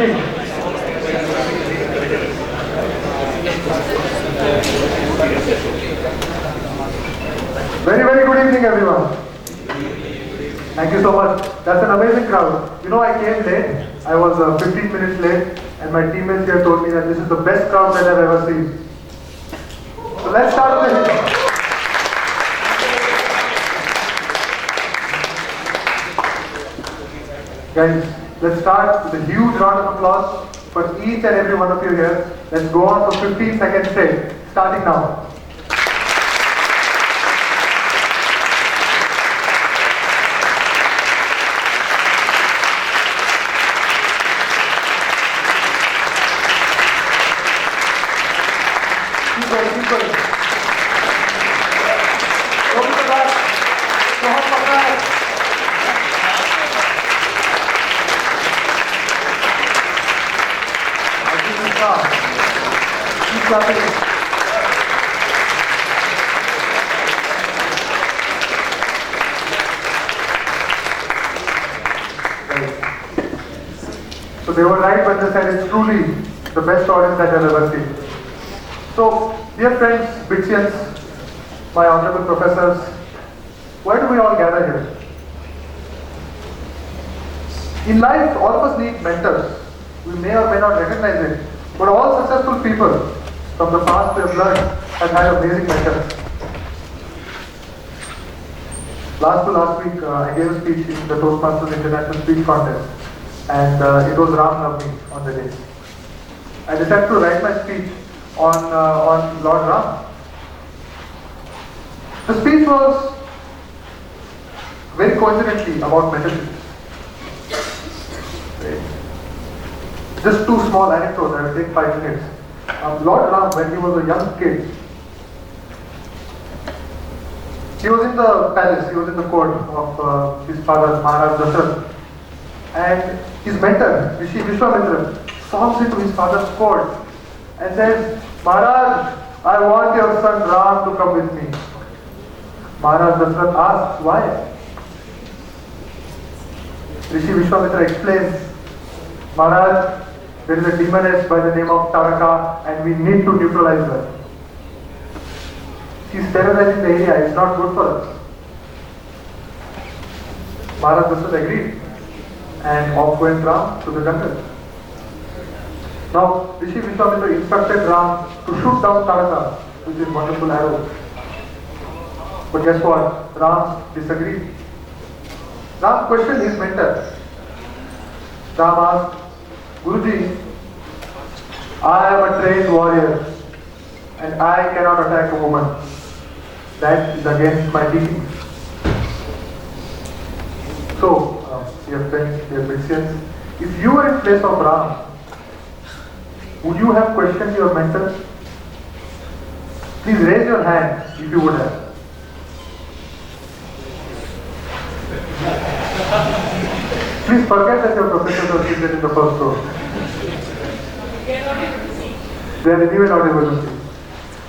evening. Very good evening, everyone. Thank you so much. That's an amazing crowd. You know, I came late. I was 15 minutes late, and my teammates here told me that this is the best crowd that I've ever seen. So let's start with it. Guys, let's start with a huge round of applause for each and every one of you here. Let's go on for 15 seconds straight, starting now. Keep going. Go to the back. Go on for that. Keep clapping. So they were right when they said it's truly the best audience that I've ever seen. So, dear friends, Bitsians, my honorable professors, why do we all gather here? In life, all of us need mentors. We may or may not recognize it, but all successful people from the past we have learned have had amazing mentors. Last week, I gave a speech in the Toastmasters International Speech Contest, and it was Ram Navami on the day. I decided to write my speech on Lord Ram. The speech was very coincidentally about mentorship. Just two small anecdotes, I will take 5 minutes. Lord Ram, when he was a young kid, he was in the palace, he was in the court of his father, Maharaj Dasharatha. And his mentor, Rishi Vishwamitra, storms into his father's court and says, Maharaj, I want your son Ram to come with me. Maharaj Dasharatha asks, why? Rishi Vishwamitra explains, Maharaj, there is a demoness by the name of Charcha and we need to neutralize her. She is terrorizing the area, it's not good for us. Maharaj Dasharatha agreed and off went Ram to the jungle. Now, Rishi Vishwamitra instructed Ram to shoot down Charcha with his wonderful arrow. But guess what? Ram disagreed. Ram questioned his mentor. Ram asked, Guruji, I am a trained warrior and I cannot attack a woman. That is against my teachings. So, dear friends, dear Christians, if you were in place of Ram, would you have questioned your mentor? Please raise your hand if you would have. Please forget that your professors are seated in the first row. They are anyway not able to see.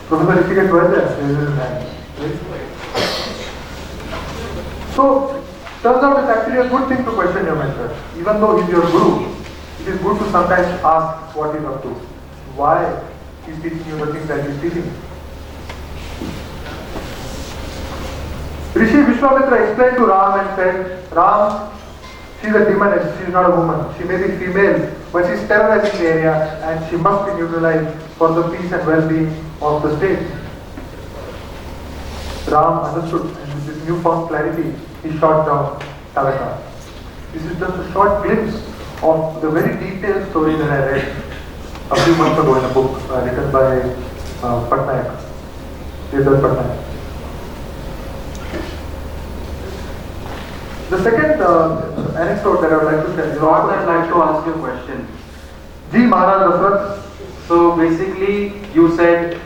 Professor, if you get well there, raise his hand. So, turns out it's actually a good thing to question your mentor. Even though he's your guru, it is good to sometimes ask what he's up to. Why he's teaching you the things that he's teaching. Rishi Vishwamitra explained to Ram and said, Ram, she is a demoness, she is not a woman. She may be female, but she is terrorizing the area and she must be neutralized for the peace and well-being of the state. Ram understood, and with this newfound clarity, he shot down Charcha. This is just a short glimpse of the very detailed story that I read a few months ago in a book written by Patnaik, Devdutt Patnaik. The second anecdote that I would like to tell you. Lord, I'd like to ask you a question. Ji Maharaj Dasharatha. So basically, you said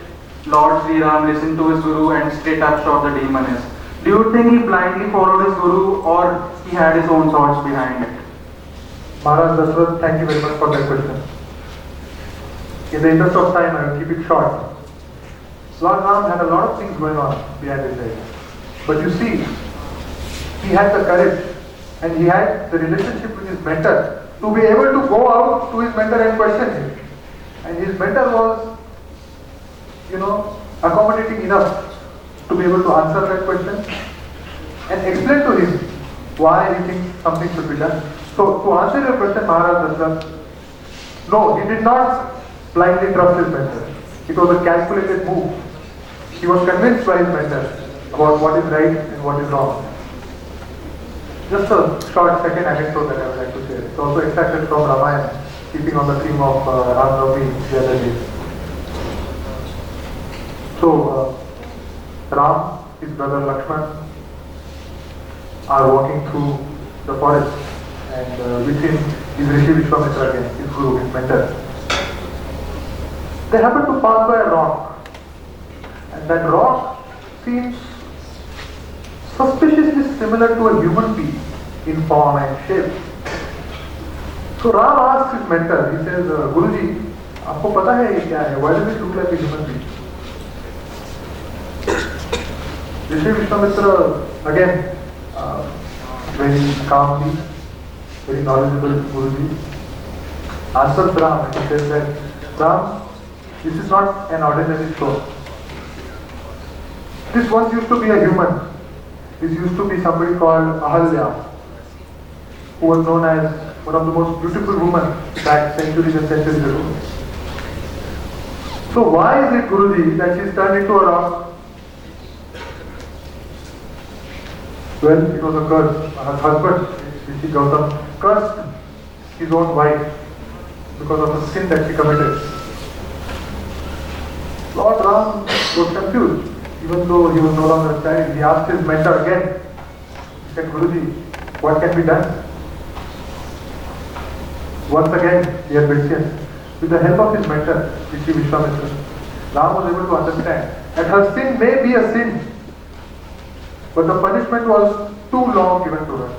Lord Sri Ram listened to his guru and straight up shot the demoness. Do you think he blindly followed his guru or he had his own thoughts behind it? Maharaj Dasharatha, thank you very much for that question. In the interest of time, I will keep it short. Lord Ram had a lot of things going on behind his head. But you see, he had the courage and he had the relationship with his mentor to be able to go out to his mentor and question him. And his mentor was, accommodating enough to be able to answer that question and explain to him why he thinks something should be done. So, to answer your question, Maharaj Dasharatha, no, he did not blindly trust his mentor. It was a calculated move. He was convinced by his mentor about what is right and what is wrong. Just a short second anecdote that I would like to share. It's also extracted from Ramayana, keeping on the theme of Ram Navami the other day. So, Ram, his brother Lakshman, are walking through the forest, and with him is Rishi Vishwamitra again, his guru, his mentor. They happen to pass by a rock, and that rock seems suspiciously similar to a human being in form and shape. So Ram asks his mentor, he says, Guruji, आपको पता है ये क्या है? Why does it look like a human being? Rishi Vishwamitra again, very calmly, very knowledgeable Guruji, answers Ram and he says that, Ram, this is not an ordinary stone. This once used to be a human. This used to be somebody called Ahalya, who was known as one of the most beautiful women back centuries and centuries ago. So why is it, Guruji, that she's turned into a rock? Well, it was a curse. Her husband, Rishi Gautam, cursed his own wife because of a sin that she committed. Lord Ram was confused. Even though he was no longer a child, he asked his mentor again. He said, Guruji, what can be done? Once again, he had been with the help of his mentor, Rishi Vishwamitra, Ram was able to understand that her sin may be a sin, but the punishment was too long given to her.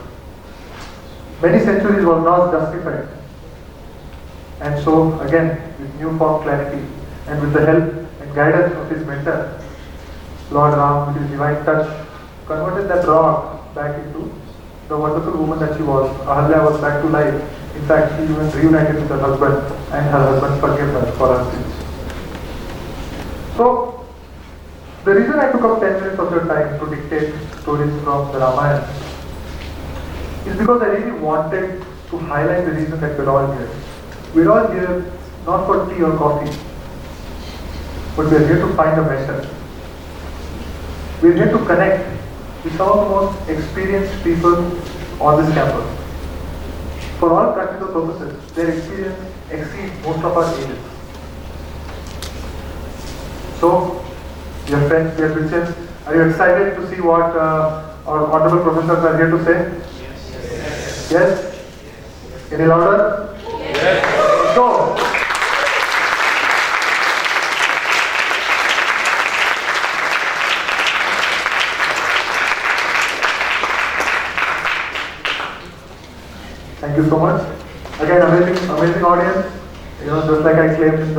Many centuries was not justified. And so, again, with newfound clarity and with the help and guidance of his mentor, Lord Ram, with his divine touch, converted that rock back into the wonderful woman that she was. Ahalya was back to life. In fact, she even reunited with her husband, and her husband forgave her for her sins. So, the reason I took up 10 minutes of your time to dictate stories from the Ramayana is because I really wanted to highlight the reason that we're all here. We're all here not for tea or coffee, but we're here to find a mentor. We're here to connect with some of the most experienced people on this campus. For all practical purposes, their experience exceeds most of our ages. So, dear friends, dear Christians, are you excited to see what our honorable professors are here to say? Yes? Yes? Any louder? Yes. So, thank you so much. Again, amazing audience. Just like I claimed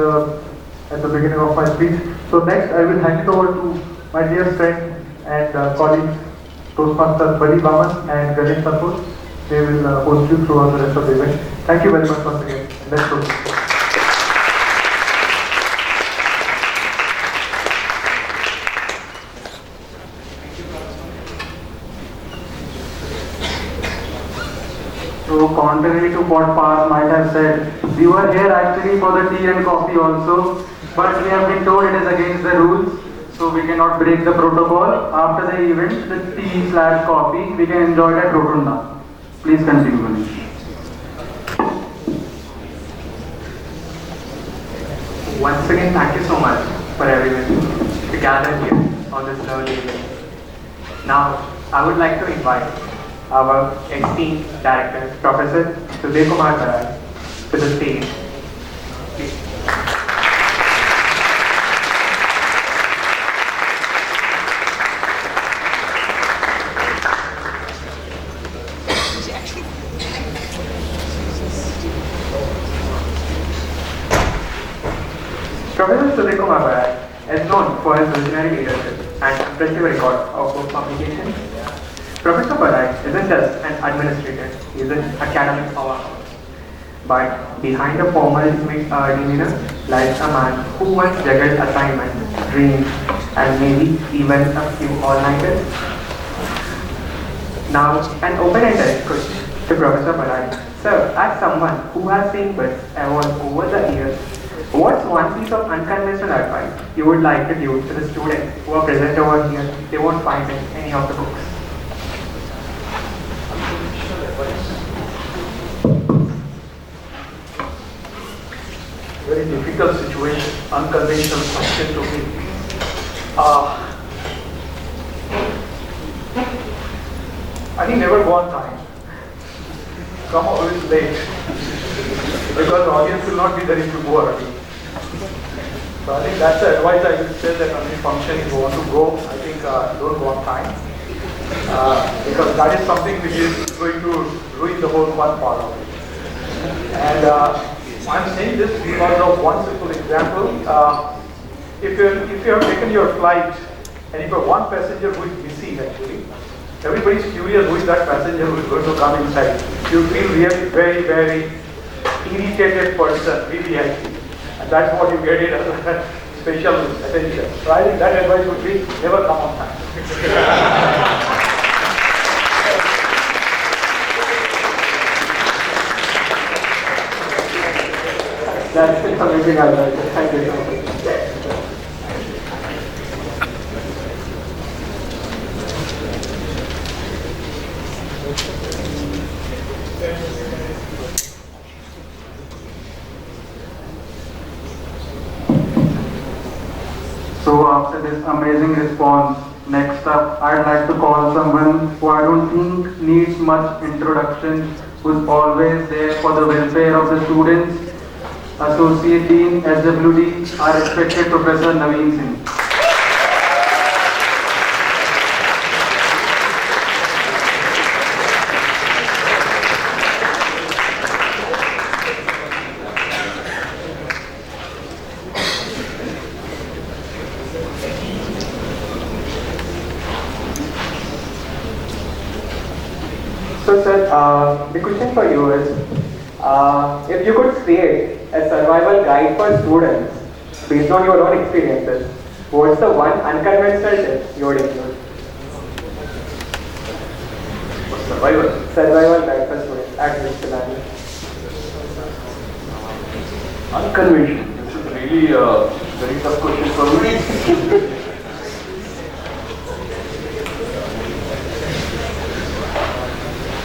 at the beginning of my speech. So next, I will hand it over to my dear friend and colleagues, Toastmasters Bali Baman and Ganesh Sanpur. They will host you throughout the rest of the event. Thank you very much once again. Let's go. So contrary to what Parth might have said, we were here actually for the tea and coffee also, but we have been told it is against the rules, so we cannot break the protocol. After the event, the tea/coffee, we can enjoy it at Rotunda. Please continue, Ganesh. Once again, thank you so much for everyone to gather here on this lovely event. Now, I would like to invite our esteemed director, Professor Sudhir Kumar Barai, to the stage. Please. Professor Sudhir Kumar Barai is known for his visionary leadership and impressive record of book publications. Professor Barai isn't just an administrator, he is an academic powerhouse. But behind the formal demeanor lies a man who once juggled assignments, dreams, and maybe even a few all-nighters. Now, an open-ended question to Professor Pilani. Sir, as someone who has seen bits evolve over the years, what's one piece of unconventional advice you would like to give to the students who are present over here they won't find in any of the books? Very difficult situation, unconventional question to me. I think never go on time. Come always late. Because the audience will not be there if you go early. So I think that's the advice I would say that on any function if you want to go, I think don't go on time. Because that is something which is going to ruin the whole fun part of it. And I'm saying this because of one simple example. If you have taken your flight and if you have one passenger who is missing actually, everybody is curious who is that passenger who is going to come inside. You feel really very, very irritated person, really happy. And that's what you get it as a special attention. So I think that advice would be never come on time. That's amazing advice. Thank you so much. So after this amazing response, next up I'd like to call someone who I don't think needs much introduction, who's always there for the welfare of the students. Associate Dean SWD, our respected Professor Naveen Singh. So sir, the question for you is, if you could create a survival guide for students based on your own experiences, what's the one unconventional tip you would include? Survival guide for students at this Pilani. Unconventional. This is really a very tough question for me.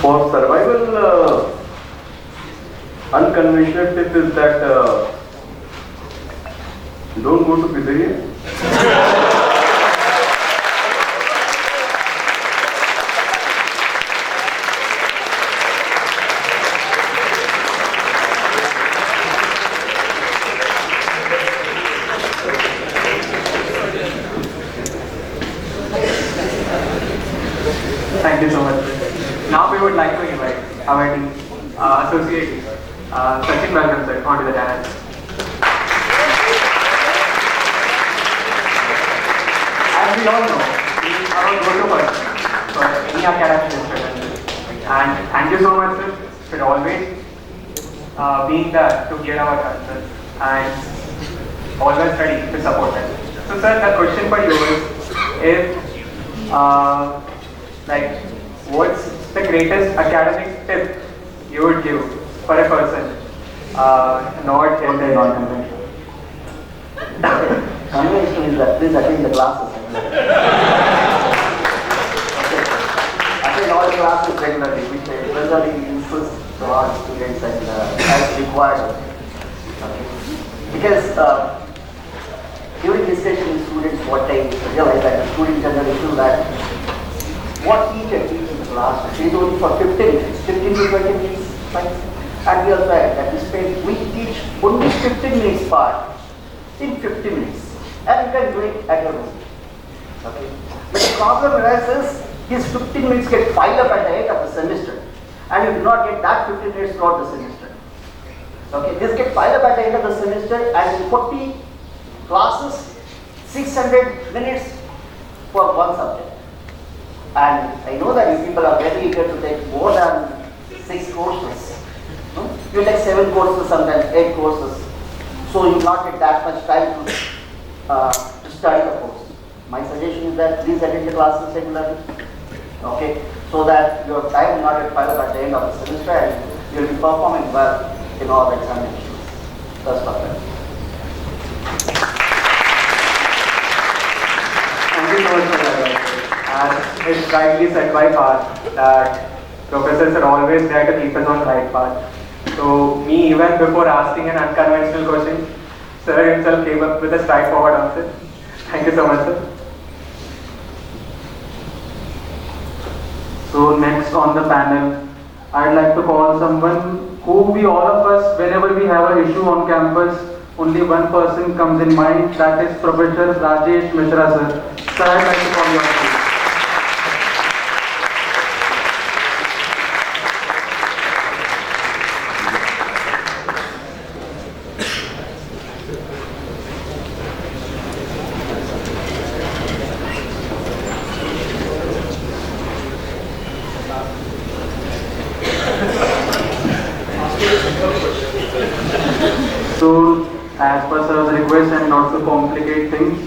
For survival, unconventional tip is that don't go to pizzeria. Thank you so much. Now we would like to invite our team, associate Sachin, welcome sir, onto the dance. As we all know, he is our go-to person for any academic discussion. And thank you so much sir for always being there to hear our concerns and always ready to support us. So sir, the question for you is like, what's the greatest academic tip you would give for a person not in the non-conventional? Conventional is that please attend the classes. Attend all the classes regularly, which regularly uses to our students and as required. Because during discussion with students, what I realize that the student generally feel that what he can teach in the class is only for 15 minutes, 15 to 20 minutes, right? And we also add that we teach only 15 minutes part in 50 minutes, and you can do it at your own. Okay. But the problem arises, these 15 minutes get piled up at the end of the semester, and you do not get that 15 minutes throughout the semester. Okay, this get piled up at the end of the semester, and in 40 classes, 600 minutes for one subject. And I know that you people are very eager to take more than 6 courses. No? You take 7 courses, sometimes 8 courses. So you not get that much time to study the course. My suggestion is that please attend the classes regularly. Okay, so that your time will not get piled up at the end of the semester and you will be performing well in all the examinations. That's perfect. Thank you so much for that. And it's rightly said by Parth that professors are always there to keep us on the right path. So me, even before asking an unconventional question, sir himself came up with a straightforward answer. Thank you so much, sir. So next on the panel, I'd like to call someone who we all of us, whenever we have an issue on campus, only one person comes in mind, that is Professor Rajesh Mishra sir. Sir, I'd like to call you on stage. So, as per sir's request and not to complicate things,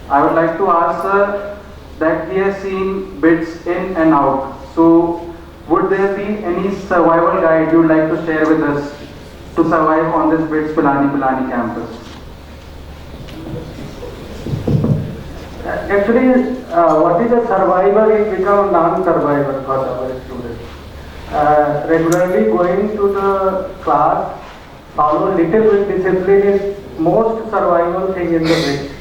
I would like to ask sir that he has seen bids in and out. So, would there be any survival guide you would like to share with us to survive on this bids Pilani campus? Actually, what is a survivor is become non-survivor for our students. Regularly going to the class, follow little bit discipline is most survival thing in the bit.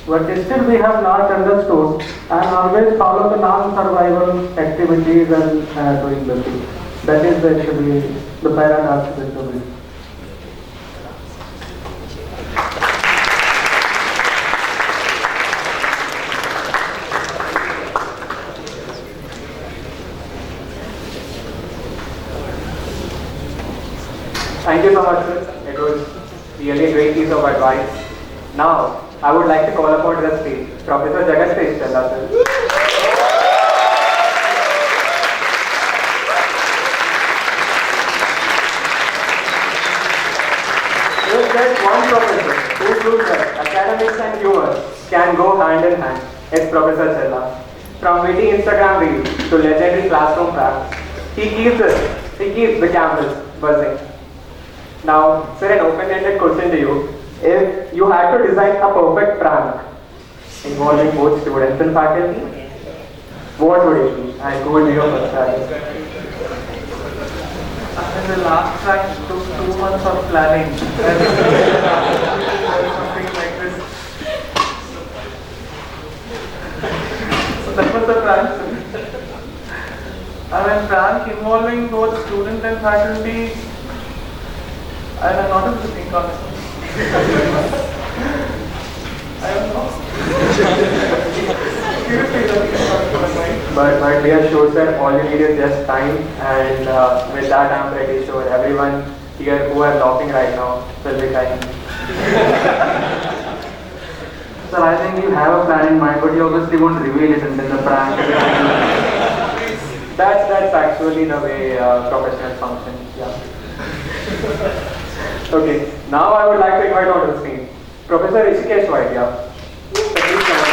But still we have not understood and always follow the non-survival activities and doing the thing. That is actually the paradox with the bit. Thank you so much, sir. It was really a great piece of advice. Now, I would like to call upon to the stage Professor Jagat Chella, sir. There is just one professor who proves that academics and humor can go hand in hand. It's Professor Chella. From witty Instagram reels to legendary classroom pranks, he keeps the campus buzzing. Now, sir, an open-ended question to you. If you had to design a perfect prank involving both students and faculty, what would it be? And who would be your first target? And the last track took 2 months of planning. Something like this. So that was the prank. And a prank involving both student and faculty. I am not able to think on it. I don't know. But we are sure, sir, all you need is just time, and with that I'm pretty sure everyone here who are laughing right now will be crying. Sir, I think you have a plan in mind, but you obviously won't reveal it until the prank. That's actually the way professionals function. Yeah. Okay, now I would like to invite onto the screen Professor Rishikesh Vaidya. Please come on.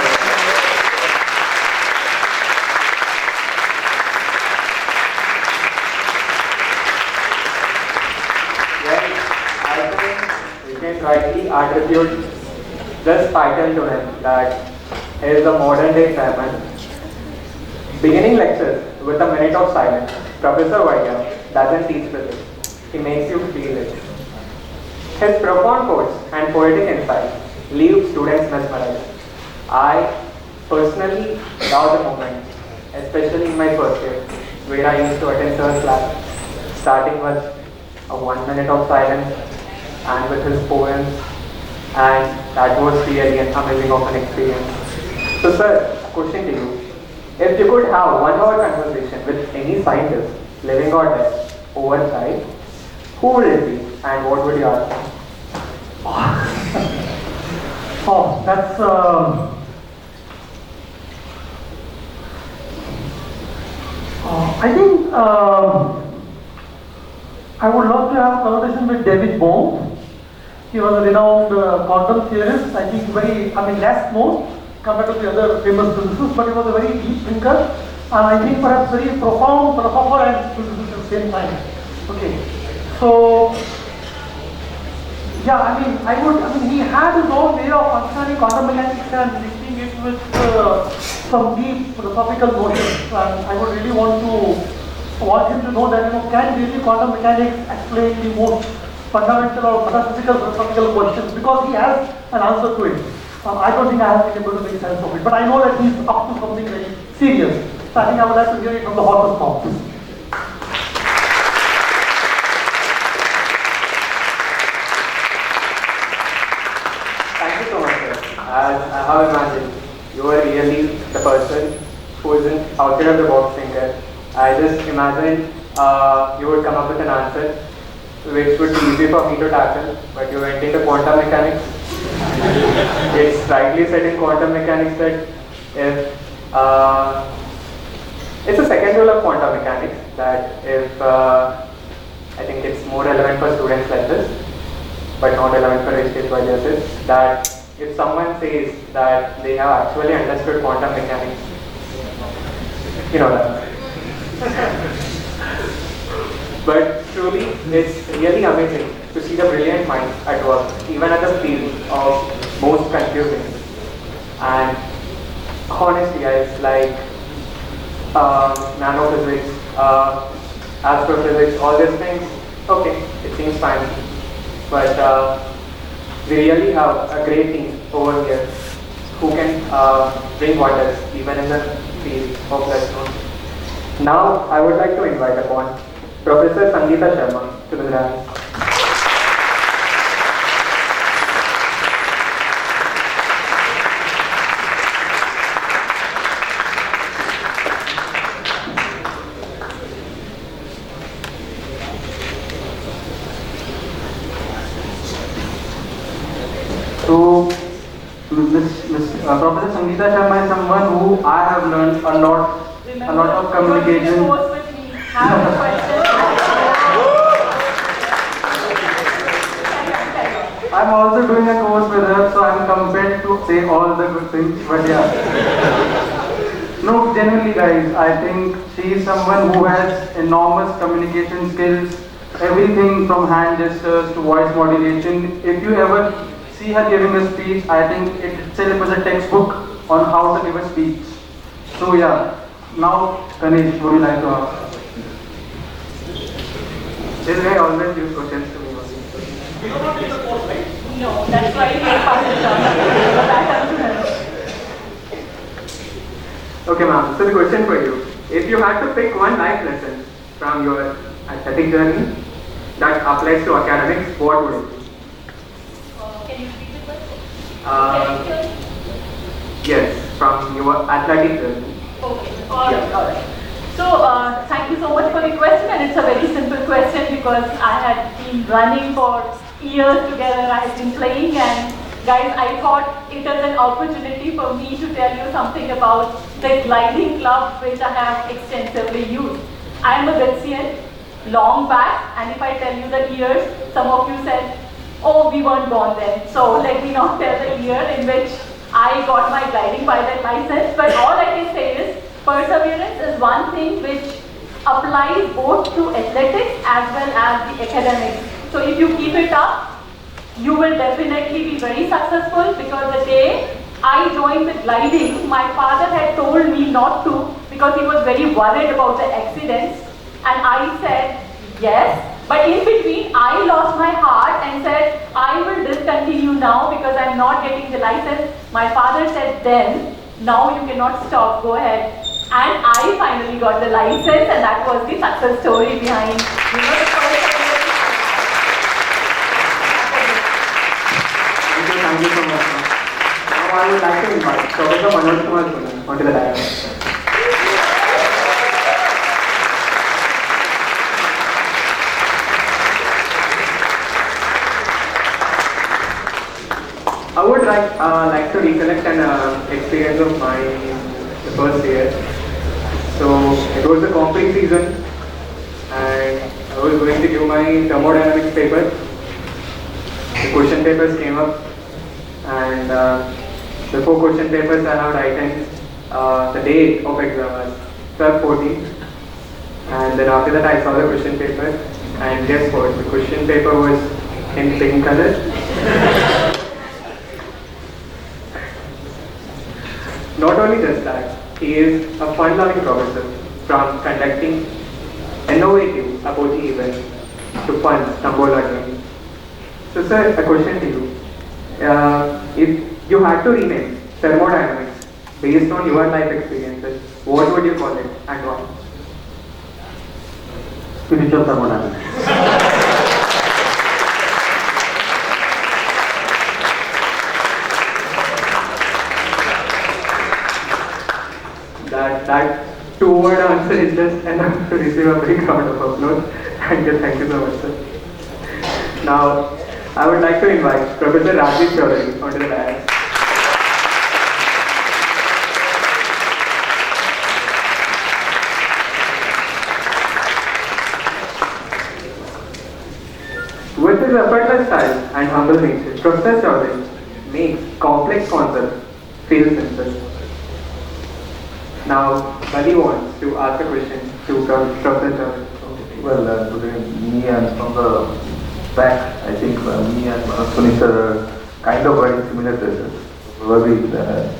Well, I think we can rightly attribute this title to him, that he is the modern day chairman. Beginning lectures with a minute of silence, Professor Vaidya doesn't teach physics, he makes you feel it. His profound quotes and poetic insights leave students mesmerized. I personally love the moment, especially in my first year, where I used to attend third class, starting with a 1 minute of silence and with his poems, and that was really an amazing of an experience. So sir, question to you. If you could have 1 hour conversation with any scientist, living or dead, over chai, who would it be and what would you ask him? Oh, that's I think I would love to have a conversation with David Bohm. He was a renowned quantum theorist. I think less known compared to the other famous physicists, but he was a very deep thinker, and I think perhaps very profound philosopher and physicist at the same time. Okay, so yeah, he had his own way of understanding quantum mechanics and linking it with some deep philosophical notions, and I would really want him to know that, can really quantum mechanics explain the most fundamental or metaphysical philosophical questions, because he has an answer to it. I don't think I have been able to make sense of it, but I know that he's up to something very serious. So I think I would like to hear it from the horse's mouth. Thank you so much, sir. As I have imagined, you are really the person who isn't outside of the box thinker. I just imagined you would come up with an answer which would be easy for me to tackle, but you went into quantum mechanics. It's rightly said in quantum mechanics that if it's a second rule of quantum mechanics that if I think it's more relevant for students like this, but not relevant for research advisors, that if someone says that they have actually understood quantum mechanics, you know that. But truly, it's really amazing to see the brilliant minds at work, even at the field of most confusing. And honestly, guys, like nanophysics, astrophysics, all these things, okay, it seems fine. But we really have a great team over here who can bring wonders even in the field of electrons. Now, I would like to invite upon Professor Sangeeta Sharma to the dance. So, Professor Sangeeta Sharma is someone who I have learned a lot of communication. I'm also doing a course with her, so I'm compelled to say all the good things, but yeah. No, genuinely guys, I think she is someone who has enormous communication skills, everything from hand gestures to voice modulation. If you ever see her giving a speech, I think it itself is a textbook on how to give a speech. So yeah, now Ganesh, would you like to ask? This guy always gives questions to me. You don't want to take the course, right? No, that's why we passed it on. Okay, ma'am. So the question for you: if you had to pick one life lesson from your athletic journey that applies to academics, what would it be? Can you repeat the question? Yes, from your athletic journey. Okay, alright. So, thank you so much for the question, and it's a very simple question because I had been running for years together, I have been playing, and guys, I thought it was an opportunity for me to tell you something about the gliding club which I have extensively used. I am a Gatsian, long back, and if I tell you the years, some of you said, oh, we weren't born then. So let me not tell the year in which I got my gliding pilot license, but all I can say is perseverance is one thing which applies both to athletics as well as the academics. So if you keep it up, you will definitely be very successful, because the day I joined the gliding, my father had told me not to because he was very worried about the accidents, and I said yes. But in between, I lost my heart and said, I will discontinue now because I'm not getting the license. My father said then, now you cannot stop, go ahead. And I finally got the license, and that was the success story behind, the first. Thank you so much, ma'am. Now I would like to invite Professor Manoj Kumar onto the dais. I would like to recollect an experience of mine the first year. So it was a comping season, and I was going to give my thermodynamics paper. The question papers came up, and the 4 question papers I have written, the date of exam was 12/14, and then after that I saw the question paper, and guess what? The question paper was in pink color. Not only just that, he is a fun-loving professor, from conducting innovative approach events to fun Tambola games. So sir, a question to you. If you had to rename thermodynamics based on your life experiences, what would you call it and why? Spiritual thermodynamics. That 2-word answer is just enough to receive a big round of applause. Thank you so much, sir. Now, I would like to invite Professor Rajiv Chaudhary onto the dais. With his effortless style and humble nature, Professor Chaudhary makes complex concepts feel simple. Now, Bali wants to ask a question to Professor Chaudhary. Well, today me and from the back, I think me and Sunit are kind of wearing similar dresses. Probably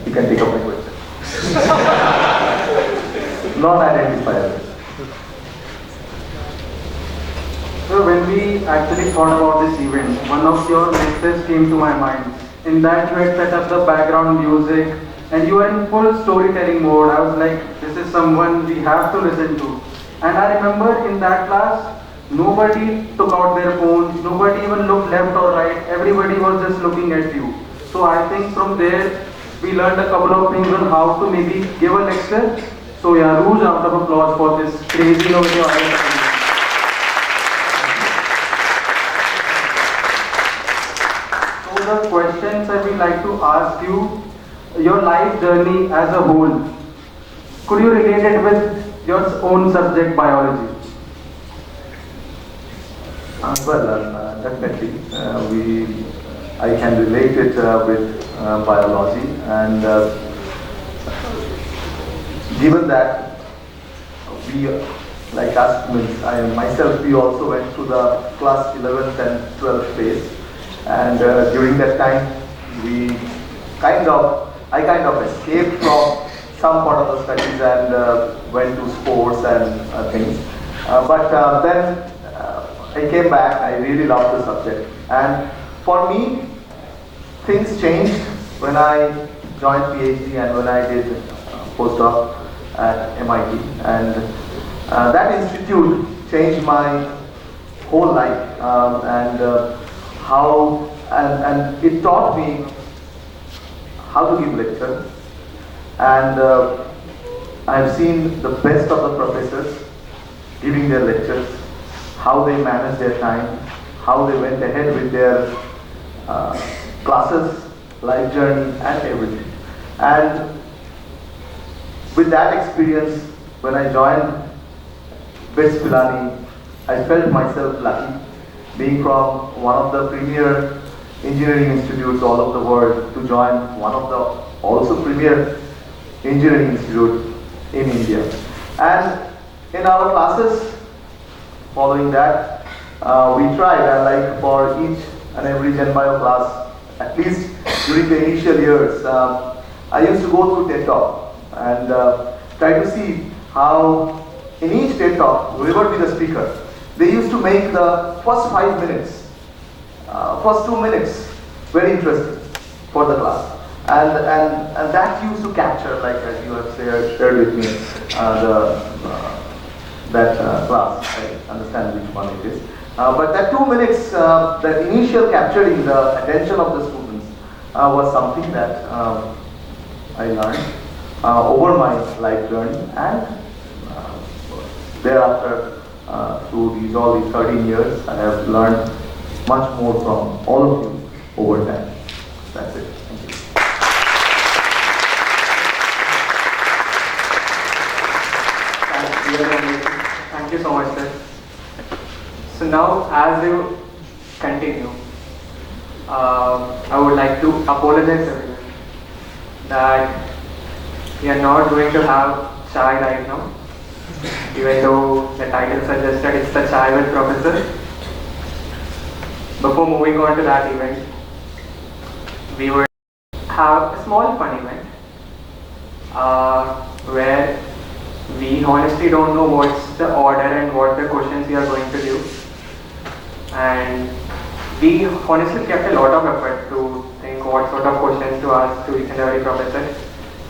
you can take up my question. Non-identifier. So when we actually thought about this event, one of your lectures came to my mind. In that you had set up the background music and you were in full storytelling mode. I was like, this is someone we have to listen to. And I remember in that class, nobody took out their phones, nobody even looked left or right, everybody was just looking at you. So I think from there, we learned a couple of things on how to maybe give a lecture. So yeah, huge round of applause for this crazy innovative idea. So the questions that we like to ask you, your life journey as a whole, could you relate it with your own subject, biology? Definitely. I can relate it with biology, and given that we, like us students, I myself, we also went through the class 11th and 12th phase, and during that time, I kind of escaped from some part of the studies and went to sports and things. But then I came back. I really loved the subject, and for me, things changed when I joined PhD and when I did postdoc at MIT, and that institute changed my whole life, and it taught me how to give lectures, and I've seen the best of the professors giving their lectures, how they managed their time, how they went ahead with their classes, life journey, and everything. And with that experience, when I joined Pilani, I felt myself lucky, being from one of the premier engineering institutes all over the world to join one of the also premier engineering institute in India. And in our classes, following that, we tried, like for each and every Gen Bio class, at least during the initial years, I used to go through TED Talk and try to see how in each TED Talk, whoever be the speaker, they used to make the first 5 minutes, first 2 minutes very interesting for the class. And that used to capture, like as you have shared with me, that class. I understand which one it is. But that 2 minutes, that initial capturing the attention of the students was something that I learned over my life journey, and thereafter, through all these 13 years, I have learned much more from all of you over time. That's it. Thank you. Thank you so much, sir. now, as you continue, I would like to apologize to everyone that we are not going to have chai right now, even though the title suggested it's the chai with professor. Before moving on to that event, we would have a small fun event where we honestly don't know what's the order and what the questions we are going to do, and we honestly kept a lot of effort to think what sort of questions to ask to each and every professor.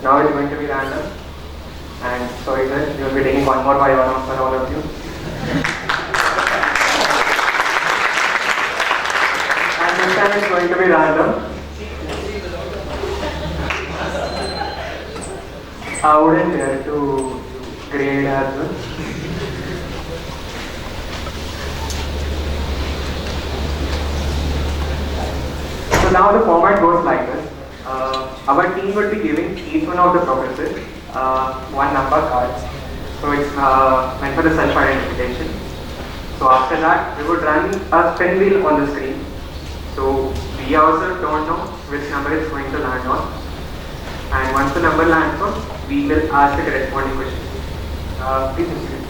Now it's going to be random, and sorry sir, you will be taking one more by one for all of you. And this time it's going to be random. I wouldn't dare to grade as well. So now the format goes like this. Our team would be giving each one of the professors one number card. So it's meant for the self-identification. So after that, we would run a spin wheel on the screen. So we also don't know which number it's going to land on. And once the number lands on, we will ask the corresponding question. Please proceed.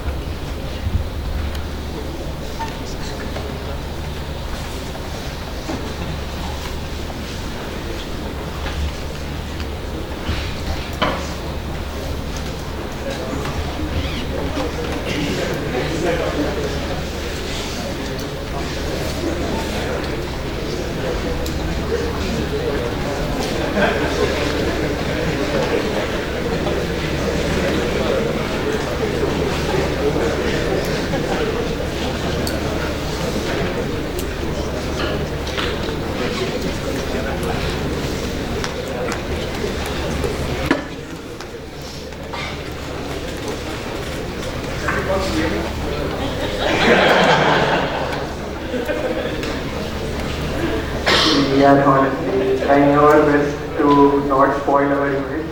We are honestly trying our best to not spoil our image.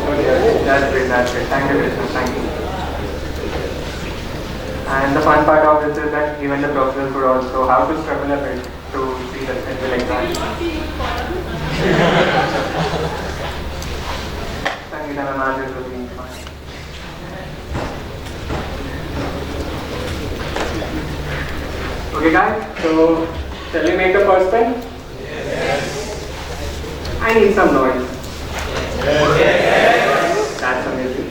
Okay, that's great. Thank you, Krishna. Thank you. And the fun part of this is that even the professors would also have to struggle a bit to see the physical exam. Thank you, the managers will be fine. Okay guys, so shall we make the first pen? Yes. I need some noise. Yes. That's amazing.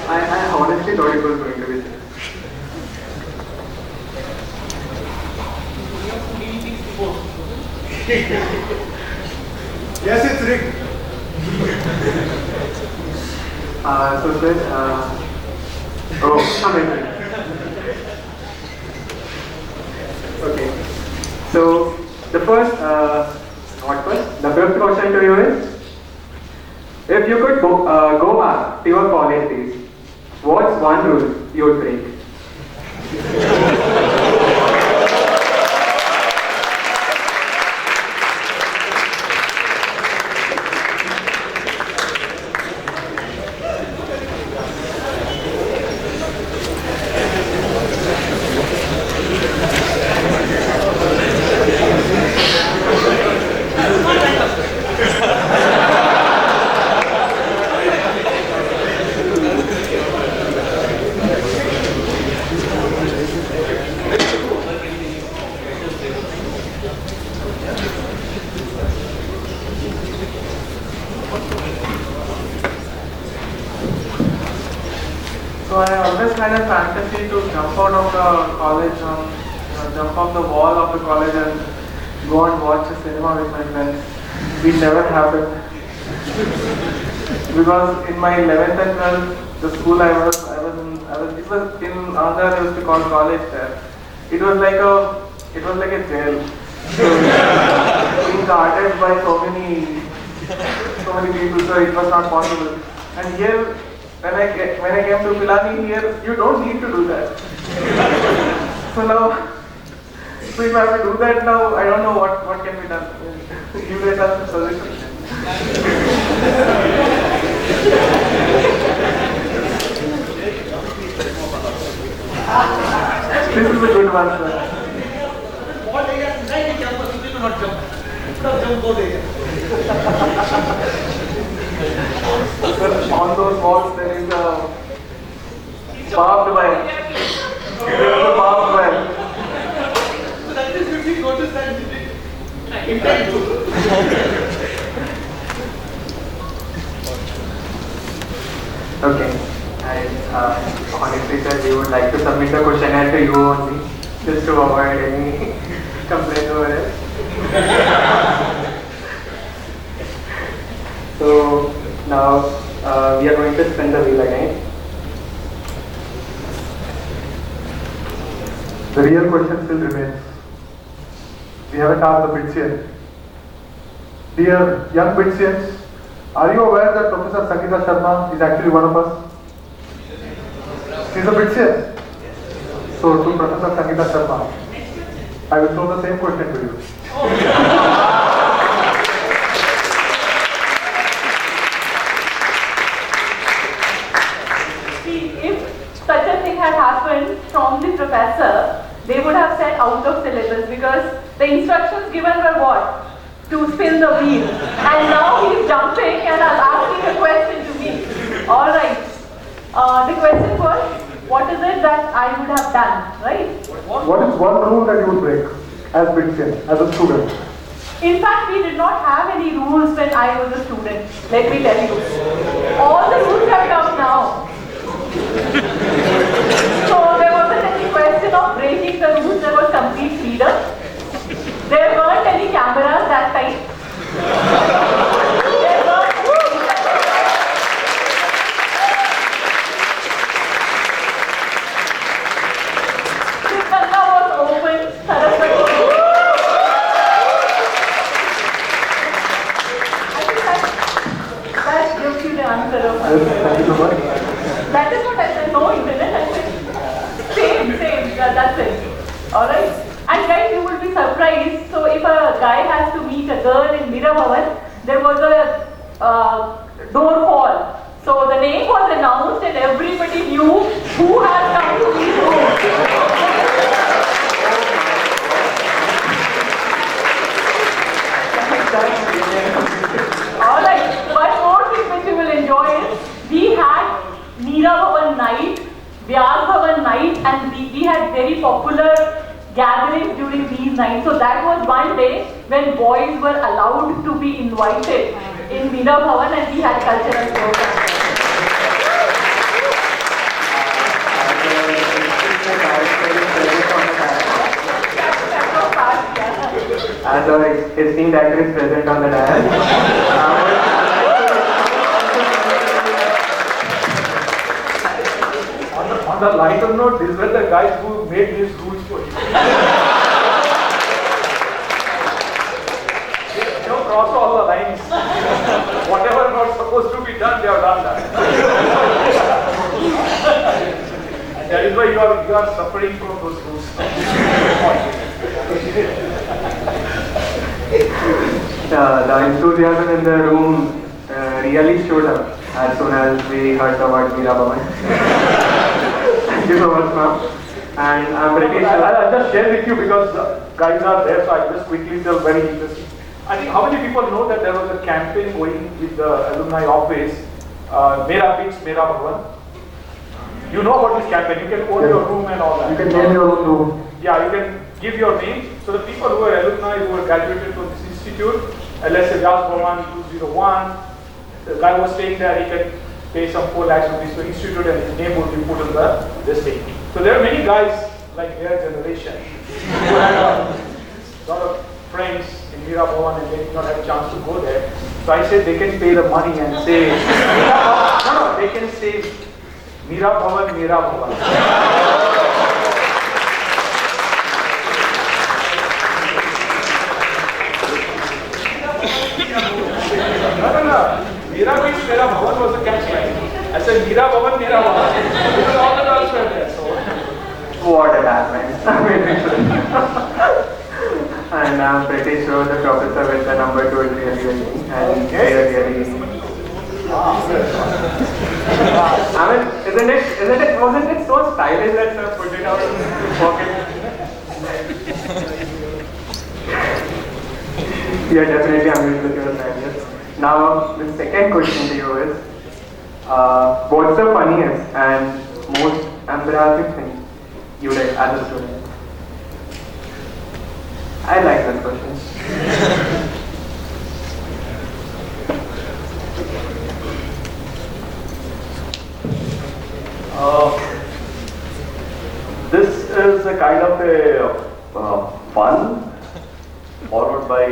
I honestly thought it was going to be this. Yes, it's rigged. So sir, amazing. Okay. So the first, the fifth question to you is, if you could go back to your college days, what's one rule you would break? So I always had a fantasy to jump out of the college, jump off the wall of the college and go and watch a cinema with my friends. It never happened. Because in my 11th and 12th, the school it was in Andhra, they used to call college there. It was like a jail. So, being guarded by so many people, so it was not possible. And here, when I came to Pilani here, you don't need to do that. So now, so if I have to do that now, I don't know what can be done. You guys have some solutions. This is a good one, sir. What area inside the campus you did not jump? You could have jumped both areas. Sir, on those walls there is a barbed wire. There is a barbed wire. So that is 50 coaches that you did. Intend to. Okay. And honestly, sir, we would like to submit the questionnaire to you only, just to avoid any complaint over it. So now we are going to spin the wheel again. The real question still remains. We haven't asked the Bidsians. Dear young Bidsians, are you aware that Professor Sangeeta Sharma is actually one of us? She's a Bidsian. So to Professor Sangeeta Sharma, I will throw the same question to you. See, if such a thing had happened from the professor, they would have said out of syllabus because the instructions given were what? To spin the wheel. And now he's jumping and asking a question to me. Alright. The question was, what is it that I would have done, right? What is one rule that you would break as Bidsian, as a student? In fact, we did not have any rules when I was a student, let me tell you. All the rules have come now. So there wasn't any question of breaking the rules, there was complete freedom. There weren't any cameras that time. There weren't Sipalla was open, Saraswati. I think that gives you the answer of Thank you so much. that is what I said, no internet, I said same, that's it. Alright? And guys, you will be surprised, so if a guy has to meet a girl in Mira Bhavan, there was a door fall. So the name was announced and everybody knew who has come to these rooms. Alright, one more thing which you will enjoy is, we had Mira Bhavan night, Vyas Bhavan night, and we had very popular gatherings during these nights. So that was one day when boys were allowed to be invited in Mira Bhavan and we had cultural programs. As our esteemed actor is present on the dais, On the lighter note, these were the guys who made these rules for you. They have crossed all the lines. Whatever not supposed to be done, they have done that. And that is why you are suffering from those rules. the enthusiasm in the room really showed up as soon as we heard the word Mira Bhavan. Thank you so much, ma'am. And I'm pretty sure. I'll just share with you because guys are there, so I'll just quickly tell very interesting. I think how many people know that there was a campaign going with the alumni office, Mera Beats, Mera Bhavan. You know about this campaign, you can own your room and all that. You can name your own room. Yeah, you can give your name. So the people who are alumni who are graduated from this institute, let's say Vyas Bhavan 201, the guy was staying there, he can pay some 4 lakhs rupees to institute and his name would be put on this thing. So there are many guys like their generation who had a lot of friends in Mira Bhavan and they did not have a chance to go there. So I said they can pay the money and say, no, they can say Mira Bhavan, Mira Bhavan. No. Mira Beats, Mera Bhavan was a catchline. I said Mira Bhavan And I'm pretty sure the professor with the number 2 is really waiting. And I mean, wasn't it so stylish that sir put it out in his pocket? Yeah, definitely amused with your ideas. Now, the second question to you is, what's the funniest and most embarrassing thing you did as a student? I like that question. This is a kind of a fun followed by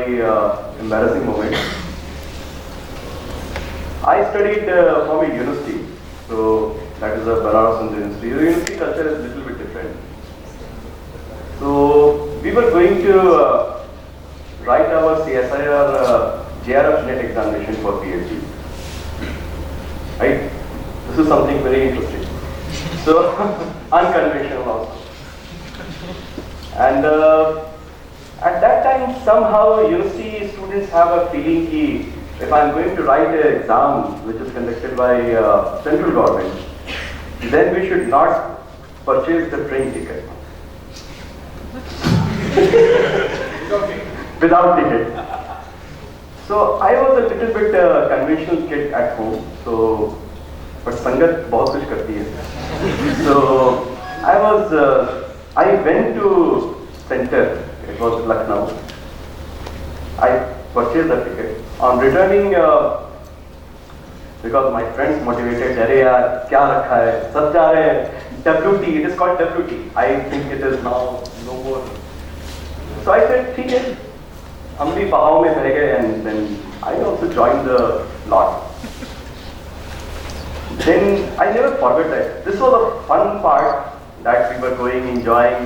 embarrassing moment. I studied from a university, so that is a Banaras University. The university culture is a little bit different. So we were going to write our CSIR JRF net examination for PhD. Right? This is something very interesting. So unconventional also. And at that time, somehow university students have a feeling that if I'm going to write an exam which is conducted by central government, then we should not purchase the train ticket. Without ticket. So I was a little bit conventional kid at home. So, but sangat bahut kuch karti hai. So I went to center. It was Lucknow. I purchased the ticket. On returning, because my friends motivated, "Arey yaar, kya rakha hai? Sab ja rahe hain. WT. It is called WT. I think it is now no more." So I said, "ठीक है." हम भी बहाव में बह गए, and then I also joined the lot. Then I never forgot that. This was a fun part that we were going, enjoying.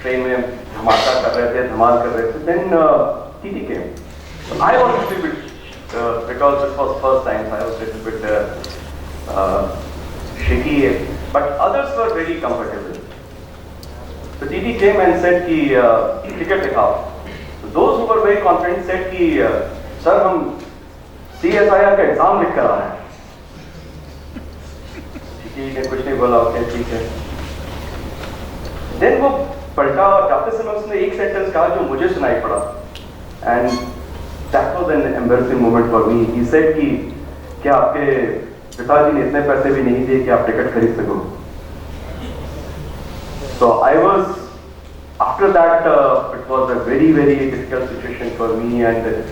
Train में धमाका कर रहे थे, धमाल कर रहे थे. Then TT came. So I was a little bit, because this was first time, so I was a little bit shaky, but others were very comfortable. So TT came and said कि ticket दिखाओ. So those who were very confident said कि sir हम CSIR का exam लिख कर आ रहे हैं. TT ने कुछ नहीं बोला, ओके ठीक है. Then वो पलटा और जाते समय उसने एक सेंटेंस कहा जो मुझे सुनाई पड़ा. And that was an embarrassing moment for me. He said कि क्या आपके पिताजी ने इतने पैसे भी नहीं दिए कि आप टिकट खरीद सको. So I was, after that, it was a very, very difficult situation for me, and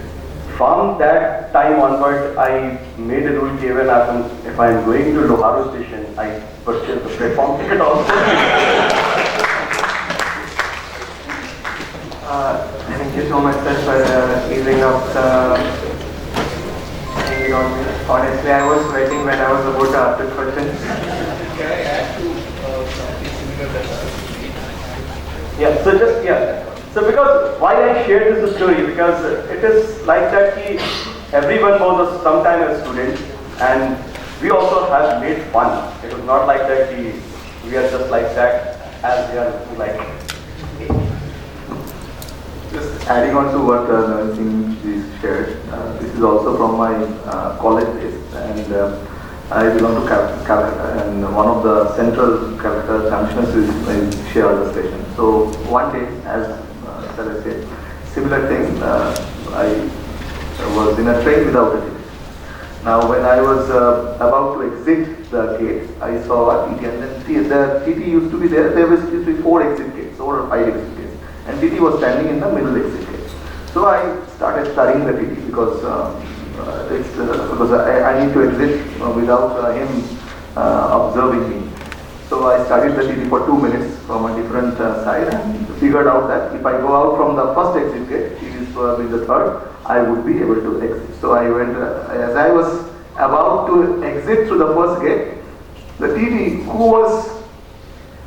from that time onward, I made a rule even if I am going to Loharo station, I purchase the platform ticket also. Thank you so much, sir, for easing up the hanging on me. Honestly, I was sweating when I was about to ask this question. Can I add to Yeah, so because why I shared this story, because it is like that everyone was sometime a student, and we also have made fun. It was not like that we are just like that as we are like. Just adding on to what Navin Singh shared, this is also from my college days, and I belong to Calcutta, and one of the central Calcutta junctions is Charcha station. So one day, as Sarah said, similar thing, I was in a train without a ticket. Now when I was about to exit the gate, I saw a TT, and then the TT used to be there. There used to be 4 exit gates or 5 exit gates, and TT was standing in the middle exit gate. So I started studying the TT because I need to exit without him observing me. So I studied the TT for 2 minutes from a different side and figured out that if I go out from the first exit gate, it is probably the third, I would be able to exit. So I went, as I was about to exit through the first gate, the TT who was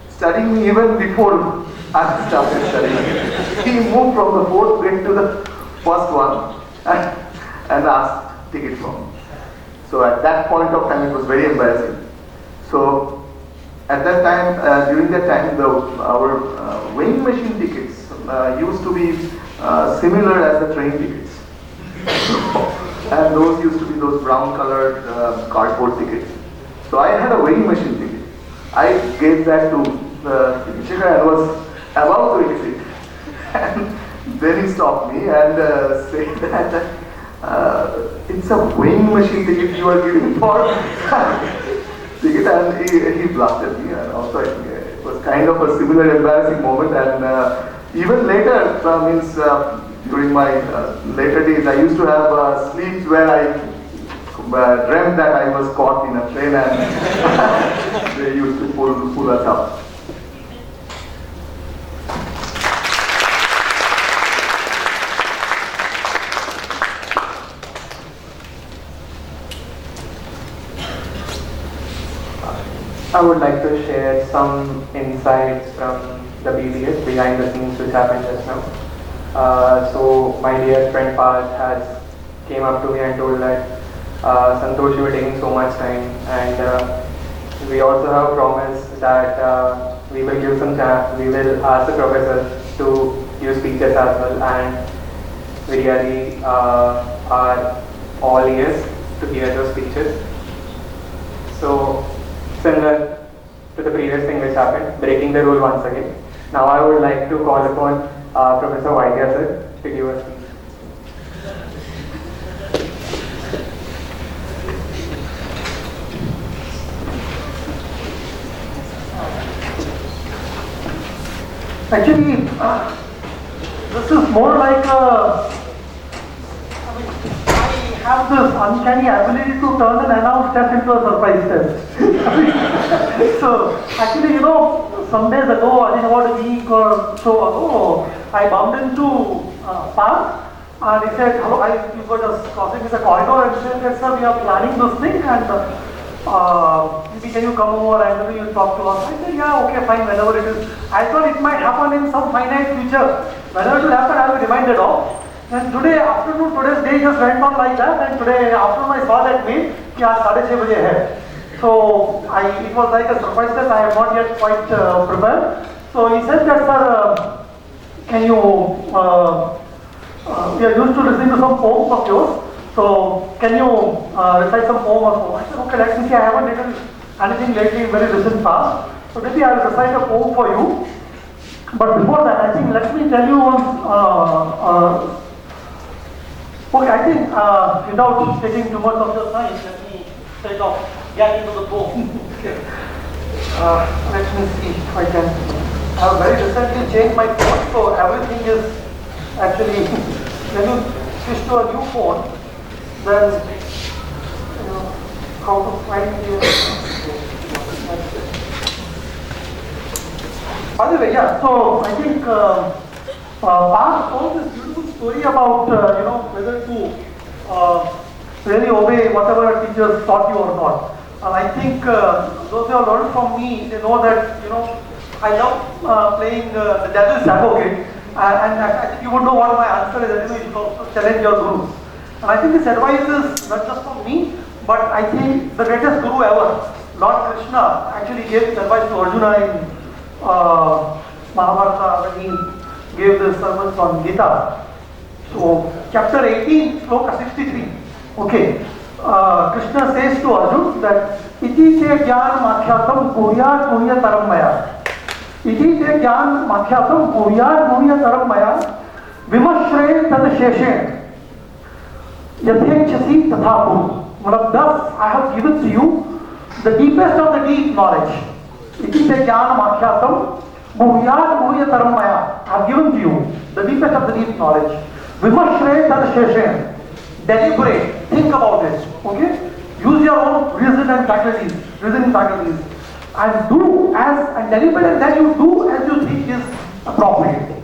studying me even before I started studying, he moved from the 4th grade to the first one and asked ticket from me. So at that point of time it was very embarrassing. So at that time, during that time, our weighing machine tickets used to be similar as the train tickets. And those used to be those brown colored cardboard tickets. So I had a weighing machine ticket. I gave that to the teacher and was about to exit. And then he stopped me and said that it's a weighing machine ticket you are giving for ticket, and he laughed at me. And also I think it was kind of a similar embarrassing moment. And even later, during my later days, I used to have sleeps where I dreamt that I was caught in a train and they used to pull us up. I would like to share some insights from the BBS, behind the scenes, which happened just now. So my dear friend Parth has came up to me and told that Santosh, you were taking so much time, and we also have promised that we will give some chance, we will ask the professors to use speeches as well, and we really are all ears to hear those speeches. So similar to the previous thing which happened, breaking the rule once again. Now I would like to call upon Professor Vaidya sir to give us speech. Actually, this is more like I have this uncanny ability to turn an announced test into a surprise test. So, actually, some days ago, I think about a week or so ago, I bumped into Parth, and he said, hello, we were just crossing the corridor and said, yes sir, we are planning this thing, and maybe can you come over and maybe you talk to us? I said, yeah, okay, fine, whenever it is. I thought it might happen in some finite future. Whenever it will happen, I will be reminded of. And today afternoon, today's day just went on like that, and today afternoon I saw that mail, कि आज 6:30 बजे है. So it was like a surprise test. I am not yet quite prepared. So he said that, sir, can you, we are used to listening to some poems of yours. So can you recite some poem or so? I said, okay, let me see. I haven't written anything lately in very recent past. So maybe I will recite a poem for you. But before that, I think let me tell you one. Okay, I think without taking too much of your time, let me straight off get into the poem. Okay. Let me see if I can. I have very recently changed my phone, so everything is actually when you switch to a new phone, then how to find the. By the way, yeah. So I think Parth told this beautiful story about whether to really obey whatever teachers taught you or not. And I think those who have learned from me, they know that I love playing the devil's advocate, and I think you would know what my answer is. You should also challenge your gurus. And I think this advice is not just from me, but I think the greatest guru ever, Lord Krishna, actually gave this advice to Arjuna in Mahabharata when he gave the sermons on Gita. So, chapter 18, sloka 63. Okay. Krishna says to Arjuna that iti te jnanam akhyātam guhyāt guhyataram maya. Iti te jnanam akhyātam guhyāt guhyataram maya vimashre tad sheshen yathechasi tatha kuru. Thus I have given to you the deepest of the deep knowledge. Iti te jnanam akhyātam guhyāt guhyataram maya. I have given to you the deepest of the deep knowledge. Vimashre tad sheshen. Deliberate, think about it, okay? Use your own reasoning faculties, and do and deliberate, and then you do as you think is appropriate.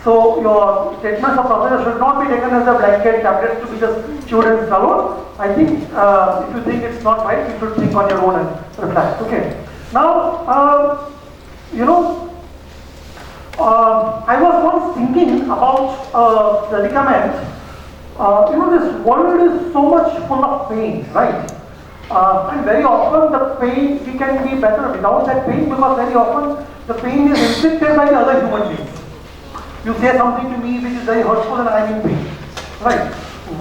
So your statements of professor should not be taken as a blanket tablet to be just students alone. I think if you think it's not right, you should think on your own and reflect, okay? Now, I was once thinking about predicament. This world is so much full of pain, right? And very often the pain, we can be better without that pain, because very often the pain is inflicted by the other human beings. You say something to me which is very hurtful and I am in pain. Right?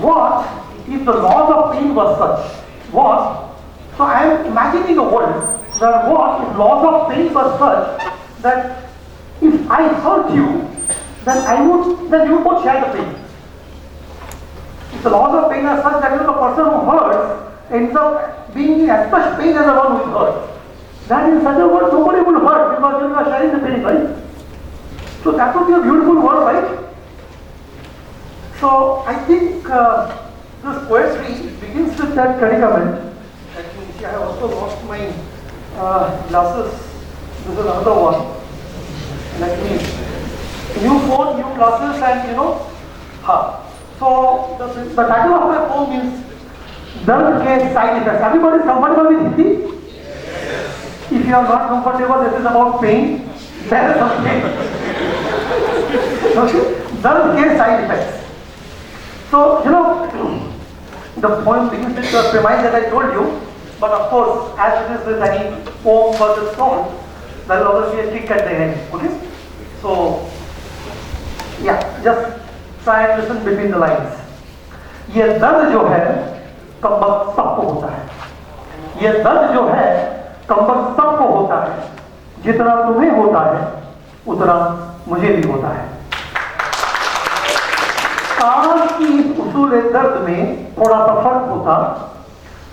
What if the laws of pain was such? What? So I am imagining a world where what if laws of pain were such that if I hurt you, then you would both share the pain. If the laws of pain are such that the person who hurts ends up being in as much pain as the one who is hurt, then in such a world nobody will hurt because you are sharing the pain, right? So that would be a beautiful world, right? So I think this poetry begins with that predicament. Let me see, I have also lost my glasses. This is another one. Let me, new phone, new glasses, and So the title of my poem is Dard Ke Side Effects. Everybody is comfortable with Hindi? Yes. If you are not comfortable, this is about pain. There is some pain. Okay? Dard Ke Side Effects. So, the poem begins with the premise that I told you, but of course, as it is with any poem versus song, there will always be a kick at the end. Okay? So, yeah, just try and listen between the lines. ये दर्द जो है कमबख्त सबको होता है। ये दर्द जो है कमबख्त सबको होता है। जितना तुम्हें होता है उतना मुझे भी होता है। काश की इस उसूल दर्द में थोड़ा सा फर्क होता,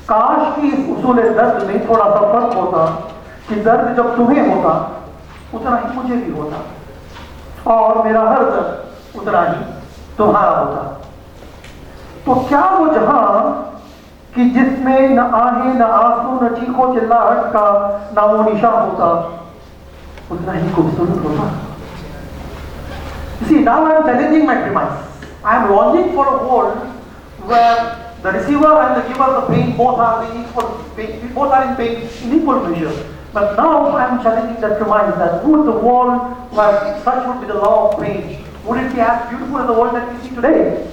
काश की इस उसूल दर्द में थोड़ा सा फर्क होता कि दर्द जब तुम्हें होता उतना ही मुझे भी होता और मेरा हर दर्द उतना ही तुम्हारा होता। तो क्या वो जहां कि जिसमें न आहें न आंसू न चीखो चिल्लाहट का नामो निशा होता उतना ही खूबसूरत होता। See, now I am challenging my premise. I am longing for a world where the receiver and the giver of the pain both are in pain in equal measure. But now I am challenging that premise that would the world where such would be the law of pain, would it be as beautiful as the world that we see today?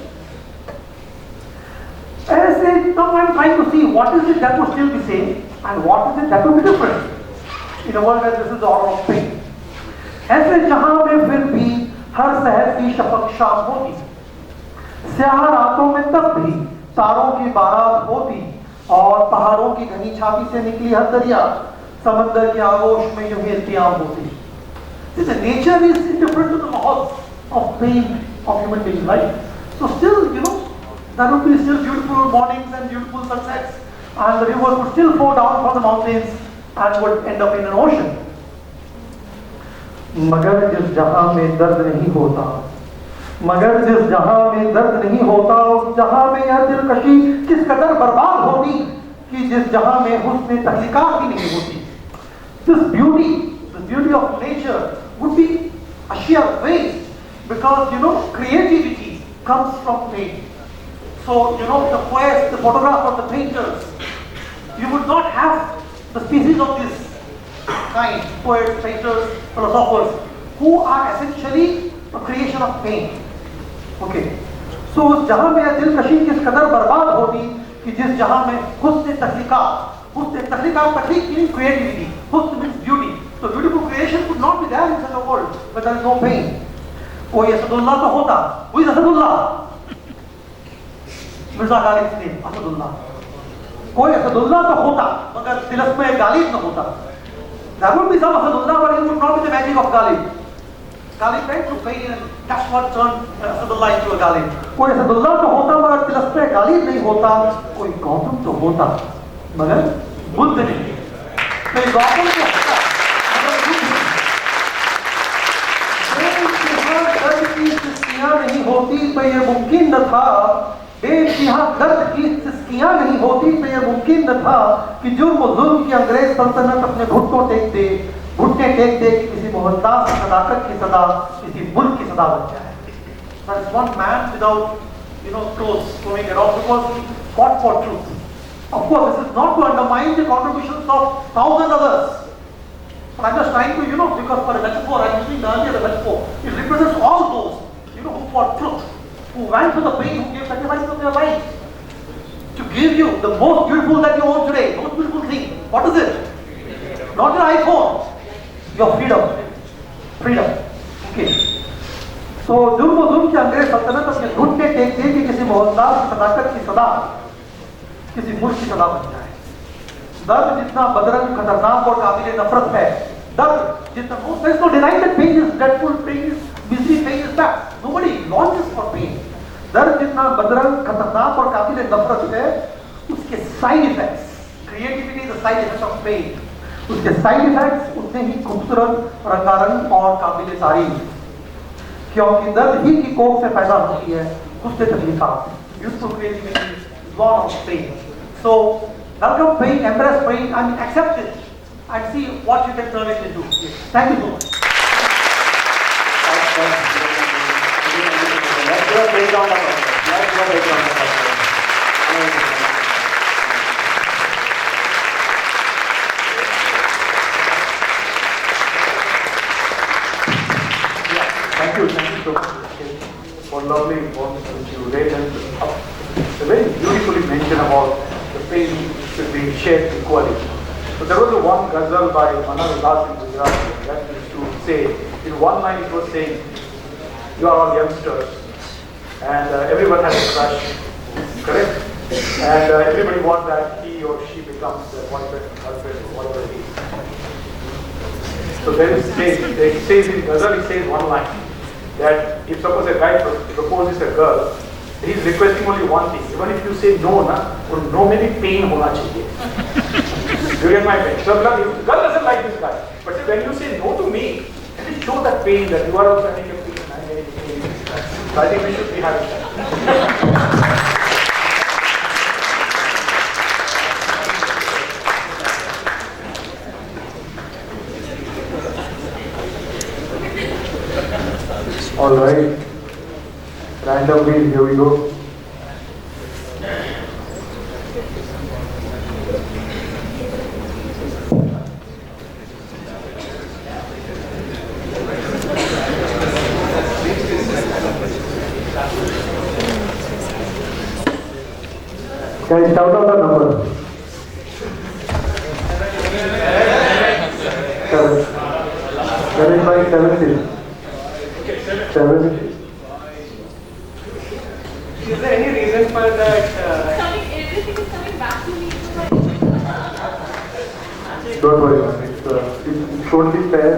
As I say, now I am trying to see what is it that would still be same and what is it that would be different in a world where this is the order of pain. ऐसे जहां में फिर भी हर शहर की शफक शाम होती, स्याह रातों में तब भी तारों की बारात होती और पहाड़ों की घनी छाती से निकली हर दरिया समंदर के आगोश में यूं ही इल्तियाम होती। The nature is indifferent to the laws of pain of human beings, right? So still, there would be still beautiful mornings and beautiful sunsets, and the rivers would still flow down from the mountains and would end up in an ocean. मगर जिस जहां में दर्द नहीं होता, मगर जिस जहां में दर्द नहीं होता, उस जहां में यह दिलकशी किस कदर बर्बाद होती कि जिस जहां में हुस्न तहलीकात ही नहीं होती। This beauty of nature would be a sheer waste because creativity comes from pain. So the poets, the photographers, the painters, you would not have the species of this kind, poets, painters, philosophers, who are essentially a creation of pain. Okay. So उस जहां में यह दिलकशी किस कदर बर्बाद होती कि जिस जहां में हुस्न तख्लीकात means creativity, husn means beauty. So beautiful creation could not be there in such a world where there is no pain. कोई असदुल्लाह तो होता, who is असदुल्लाह? मिर्जा गालिब ने असदुल्लाह। कोई असदुल्लाह तो होता मगर तिलस्म गालिब न होता। There would be some Asadullah, but it would not be the magic of Ghalib. Ghalib went through pain and that's what turned Asadullah into a Ghalib. कोई असदुल्लाह तो होता मगर तिलस्म गालिब नहीं होता, कोई गौतम तो होता मगर बुद्ध नहीं। कोई गौतम तो होता मगर बुद्ध नहीं। नहीं होती तो ये मुमकिन न था, दर्द की सिस्कियां नहीं होती तो यह मुमकिन न था कि जुर्म और जुल्म की अंग्रेज सल्तनत अपने घुटने टेक दे कि किसी मोहताज सदाकत की सदा किसी मुल्क की सदा बन जाए। There is one man without clothes going around because he fought for truth. Of course, this is not to undermine the contributions of thousands others. But I'm just trying to, because for a metaphor, I'm using the earlier metaphor. It represents all those, who fought truth, who went to the pain, who gave sacrifice of their life to give you the most beautiful that you own today, most beautiful thing. What is it? Not your iPhone. Your freedom. Freedom. Okay. So जुल्म के अंग्रेज सल्तनत अपने घुटने take दे कि किसी मोहनदार की सदाकत की सदा किसी मुल्क की सदा बन जाए। दर्द जितना बदरंग खतरनाक और काबिल नफरत है, दर्द जितना there is no denying that pain is dreadful, pain is misery, pain is bad. Nobody launches for pain. दर्द जितना बदरंग खतरनाक और काबिल नफरत है, उसके side effects, creativity is the side effect of pain, उसके साइड इफेक्ट्स उतने ही खूबसूरत, रंगारंग और काबिल तारीफ, क्योंकि दर्द ही की कोख से पैदा होती है उससे तकलीफात। Beautiful creativity is born of pain. So welcome pain, embrace pain, and accept it, and see what you can turn it into. Thank you so much. Let's do a break round of applause. Let's do a break round of applause. Thank you so much for lovely words which you read, and very beautifully mentioned about the pain should be shared equally. So there was one ghazal by Manar Das in Gujarat that used to say, in one line it was saying, you are all youngsters and everyone has a crush, correct? And everybody wants that he or she becomes the boyfriend, husband, whatever it is. So then it says in ghazal, it says one line, that if suppose a guy proposes a girl, he is requesting only one thing. Even if you say no, no में भी pain होना चाहिए. You get my point? So girl doesn't like this guy, but when you say no to me, it show that pain that you are also having a pain and I am having pain. So I think we should be having that. All right, random wheel, here we go. Guys, shout out the number. 7. 7. Is there any reason for that? Everything is coming back to me. Don't worry, man. It's totally fair,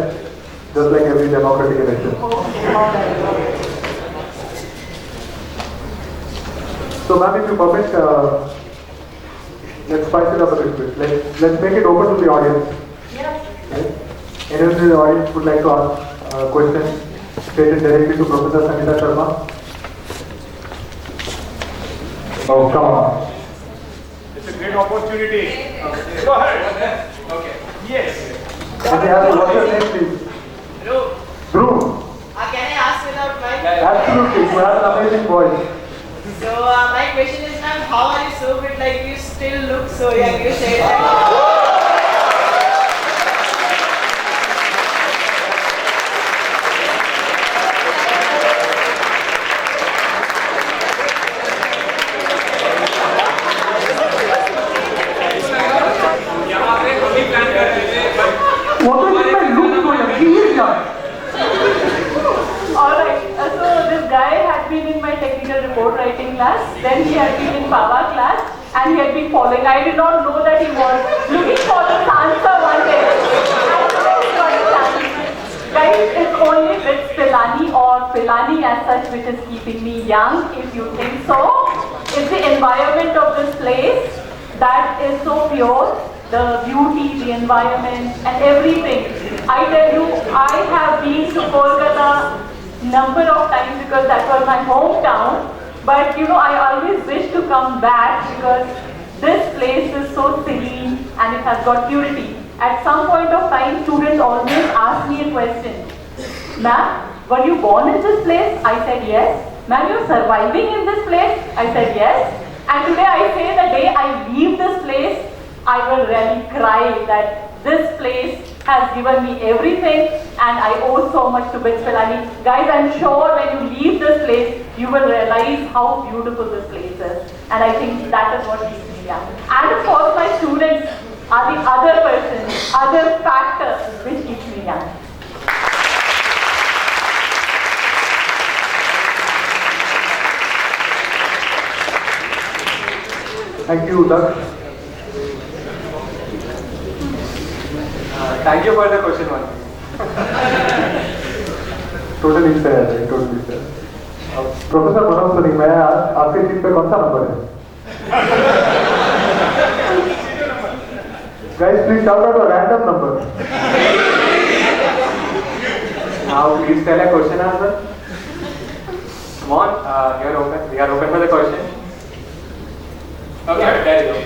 just like every democratic election. So, ma'am, if you permit, let's spice it up a little bit. Let's make it open to the audience. Yes. Right? Anyone in the audience would like to ask a question stated directly to Professor Sangeeta Sharma? Oh, come on. It's a great opportunity. Go ahead. Okay. Yes. Can you have what's your name, please? Dhruv. Can I ask without mic? Absolutely. You have an amazing voice. So my question is, ma'am, how are you so fit? Like you still look so young. You said like. Report writing class, then he had been in Power class and he had been following. I did not know that he was looking for this answer one day. Guys, it's only with Pilani or Pilani as such which is keeping me young, if you think so. It's the environment of this place that is so pure, the beauty, the environment and everything. I tell you, I have been to Kolkata number of times because that was my hometown, but you know, I always wish to come back because this place is so serene and it has got purity. At some point of time, students always ask me a question. Ma'am, were you born in this place? I said yes. Ma'am, you're surviving in this place? I said yes. And today I say the day I leave this place, I will really cry that this place has given me everything and I owe so much to BITS Pilani. Guys, I'm sure when you leave this place, you will realize how beautiful this place is. And I think that is what we angry. And of course, my students are the other person, other factor which keeps me angry. Thank you, Doug. Thank you for the question one. Totally fair, totally fair. Professor Manoj sir, मैं आपके team पे कौन सा number है? Guys, please shout out a random number. Now, please tell a question answer. Come on, you are open. We are open for the question. Okay, there you go.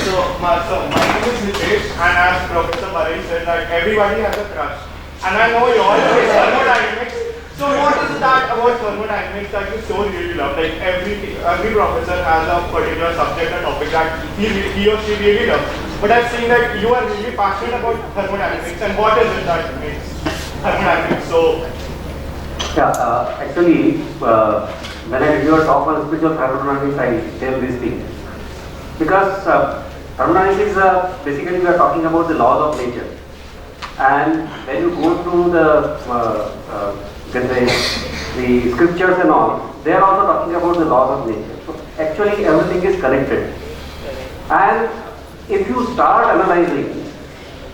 So my name is Nitesh, and as Professor Marai said, that everybody has a crush. And I know you all say thermodynamics. So what is that about thermodynamics that you so really love? Like every professor has a particular subject or topic that he or she really loves. But I've seen that you are really passionate about thermodynamics. And what is it that makes thermodynamics so? Yeah, actually, when I give you a talk on spiritual thermodynamics, I tell this thing. Because thermodynamics is basically we are talking about the laws of nature. And when you go through the scriptures and all, they are also talking about the laws of nature. So actually everything is connected. And if you start analyzing,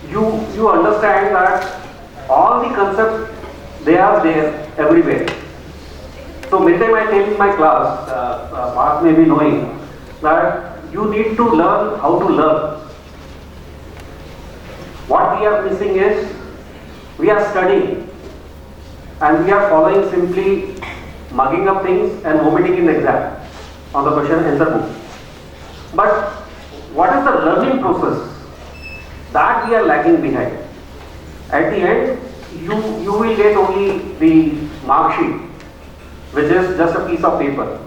you understand that all the concepts, they are there everywhere. So many times I tell in my class, Mark may be knowing, that you need to learn how to learn. What we are missing is, we are studying and we are following simply mugging up things and vomiting in the exam on the question and answer book. But what is the learning process? That we are lagging behind. At the end, you will get only the mark sheet, which is just a piece of paper,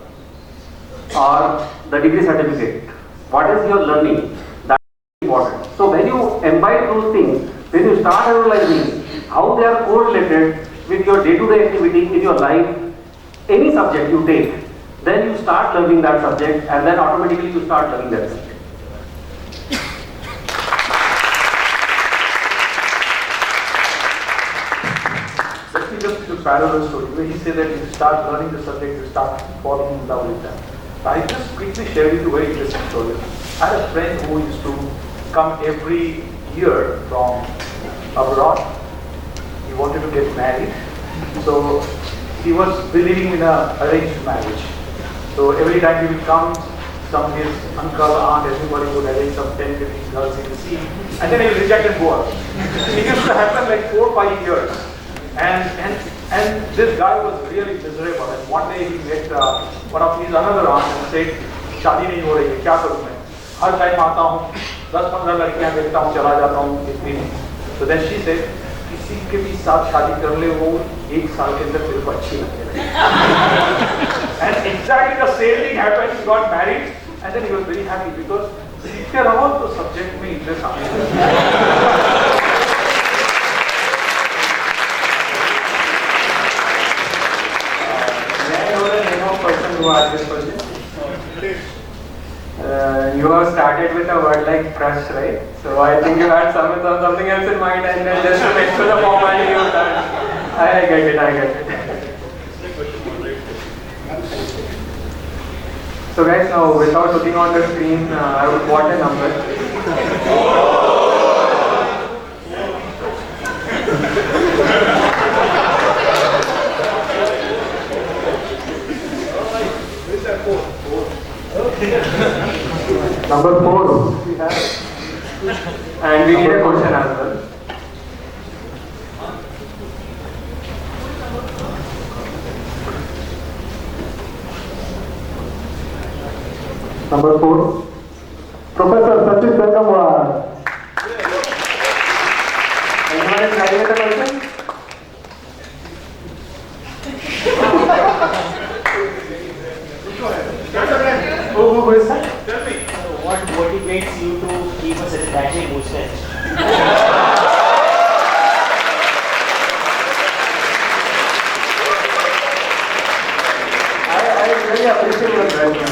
or the degree certificate. What is your learning? That is important. So when you imbibe those things, when you start analyzing how they are correlated with your day-to-day activity in your life, any subject you take, then you start learning that subject, and then automatically you start learning that subject. Let me just do a parallel story. Where he said that if you start learning the subject, you start falling in love with them. I just quickly share with you a very interesting story. I had a friend who used to come every year from abroad. He wanted to get married. So he was believing in an arranged marriage. So every time he would come, his uncle, aunt, everybody would arrange some 10, 15 girls he would see. And then he would reject and go out. It used to happen like 4 or 5 years. And this guy was really miserable. And one day he met one of his another aunt and said, "शादी नहीं हो रही है, क्या करूँ मैं? हर time आता हूँ, 10-15 लड़कियाँ देखता हूँ, चला जाता हूँ, इतनी नहीं." So then she said, किसी के भी साथ शादी कर ले, वो 1 साल के अंदर तेरे को अच्छी लगने लगी. And exactly the same thing happened. He got married, and then he was very happy because सीखते रहो तो subject में interest आने लगता. Person who asked this question. You have started with a word like crush, right? So I think you had something else in mind, and then just to make sure the formality of that. I get it. So guys, now without looking on the screen, I would want a number. Number 4. We have. And we need a question as well. Number 4. Professor Sachin Sangamwar. Anyone is ready with the question? Who is that? Tell me. What motivates you to keep a satisfactory mustache? I really appreciate your question.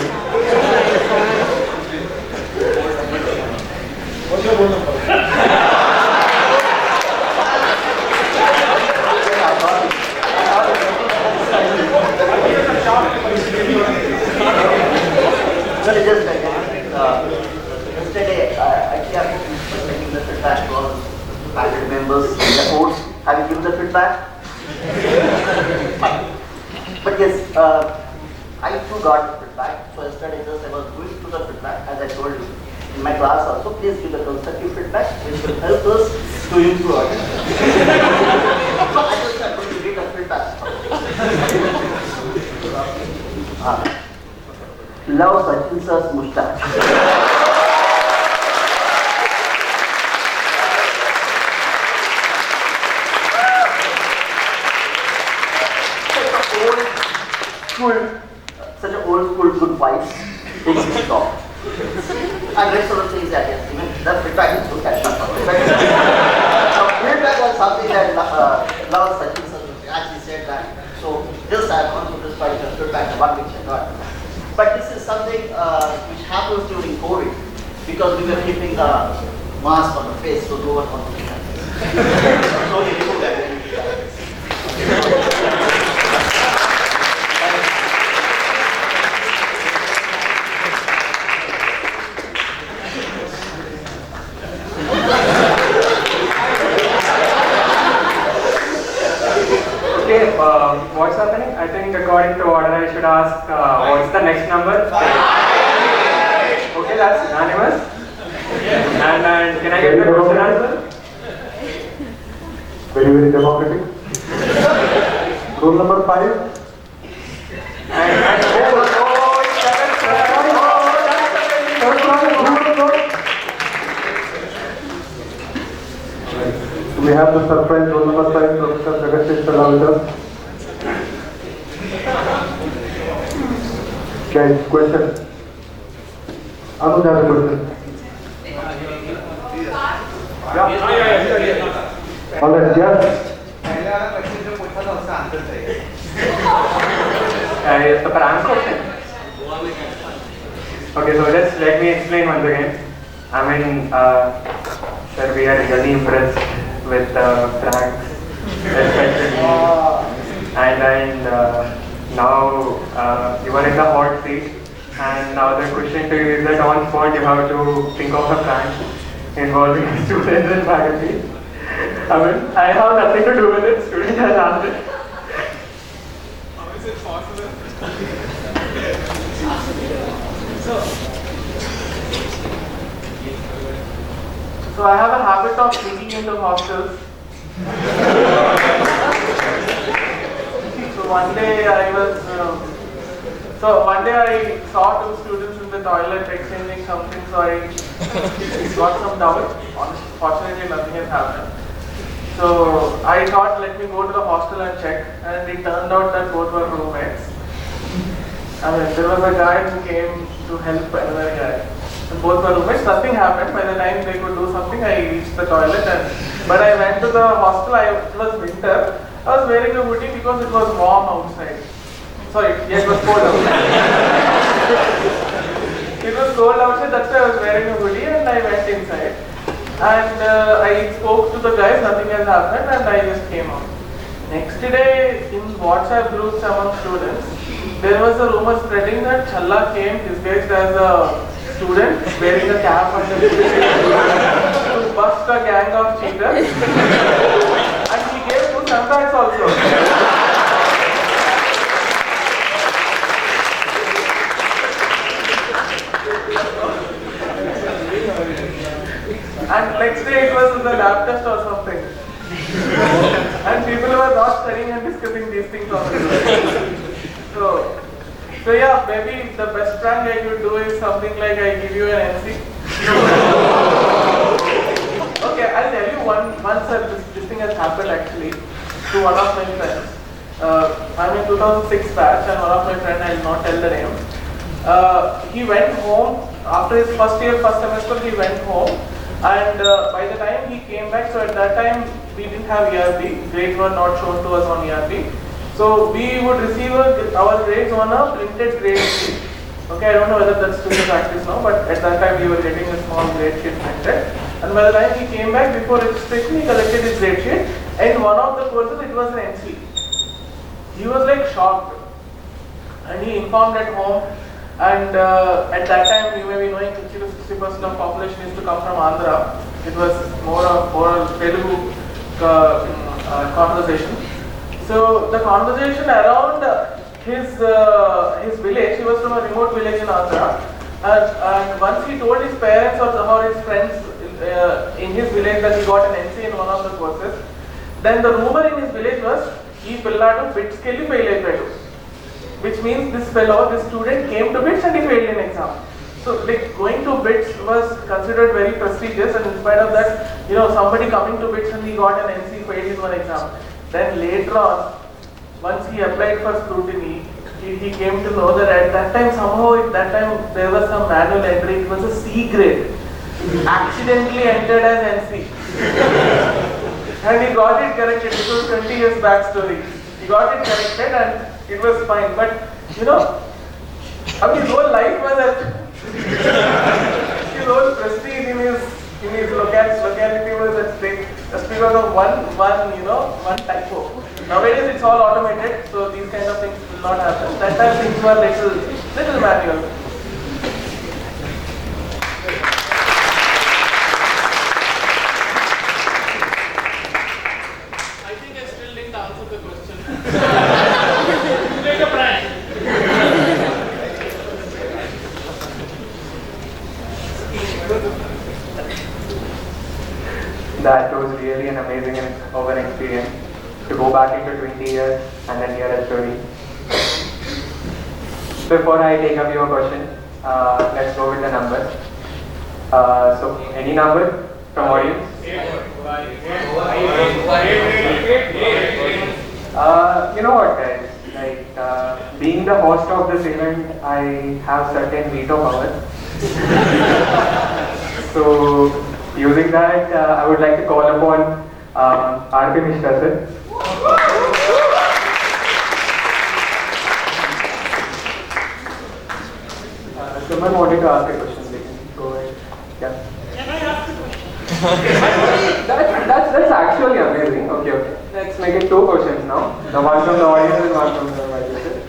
But yes, I too got feedback. So yesterday just I was going through the feedback as I told you. In my class also, please give the constructive feedback which will help us to improve our So I just am going to read the feedback. Love Sachin sir's mustache. Such an old school good vibes. Takes me stop. And rest of the things that yes, even the feedback is good. Feedback was something that Love Sachin sir actually said that. So just I have gone through this particular feedback, one which I got. But this is something which happens during COVID because we were keeping the mask on the face, so no one wants to do that. So we remove that. Okay, what's happening? I think according to order I should ask what's the next number? Okay, that's unanimous. And can I get the question answer? Very, very democratic. Rule number 5. We have the surprise roll number 5, Professor Jagat Chala with us. Guys, question. Anuj has a question. Yeah. All right, yes. It's the prank question. Okay, so just let me explain once again. I mean, sir, we are really impressed with pranks, especially. And now you are in the hot seat, and now the question to you is that on spot you have to think of a prank involving students and faculty. I mean, I have nothing to do with it. Student has asked it. How is it possible? So I have a habit of sneaking into hostels. So one day I saw two students in the toilet exchanging something, so I got some doubt. Fortunately, nothing has happened. So I thought, let me go to the hostel and check, and it turned out that both were roommates. I mean, there was a guy who came to help another guy. And both were roommates. Nothing happened. By the time they could do something, I reached the toilet. But I went to the hostel. It was winter. I was wearing a hoodie because it was warm outside. Sorry, it was cold outside. It was cold outside. That's why I was wearing a hoodie, and I went inside. And I spoke to the guys. Nothing has happened, and I just came out. Next day, in WhatsApp groups among students, there was a rumor spreading that Challa came disguised as a student wearing a cap and to bust a gang of cheaters, and he gave 2 sandbags also. And next day it was the lab test or something, and people were not studying and discussing these things on the group. So yeah, maybe the best prank I could do is something like I give you an NC. Okay, I'll tell you once this thing has happened actually to one of my friends. I'm in 2006 batch, and one of my friends, I will not tell the name. He went home after his first semester. He went home, and by the time he came back, so at that time we didn't have ERP. Grades were not shown to us on ERP. So we would receive our grades on a printed grade sheet. Okay, I don't know whether that's still the practice now, but at that time we were getting a small grade sheet printed. And by the time he came back, before registration, he collected his grade sheet. And one of the courses, it was an NC. He was like shocked, and he informed at home. And at that time, you may be knowing 50 to 60% of population used to come from Andhra. It was more of Telugu conversation. So the conversation around his village. He was from a remote village in Andhra, and once he told his parents or his friends in his village that he got an NC in one of the courses, then the rumor in his village was he pilladu bits kelli fail ayipadu, which means this student came to bits and he failed in exam. So like going to bits was considered very prestigious, and in spite of that, somebody coming to bits and he got an NC, failed in one exam. Then later on, once he applied for scrutiny, he came to know that at that time there was some manual entry. It was a C grade, accidentally entered as NC. And he got it corrected. This was 20 years back story. He got it corrected and it was fine. But his whole life was at his whole prestige in his locality was at stake just because of one typo. Nowadays it's all automated, so these kind of things will not happen. That time things were little manual. That was really an amazing and open experience to go back into 20 years and then hear a story. Before I take up your question, let's go with the numbers. So, any number from audience? You know what, guys? Like, being the host of this event, I have certain veto powers. So, using that, I would like to call upon R.P. Mishra sir. Someone wanted to ask a question, they can go ahead. Yeah. Can I ask a question? That's actually amazing. Okay. Let's make it 2 questions now. The one from the audience and one from the audience.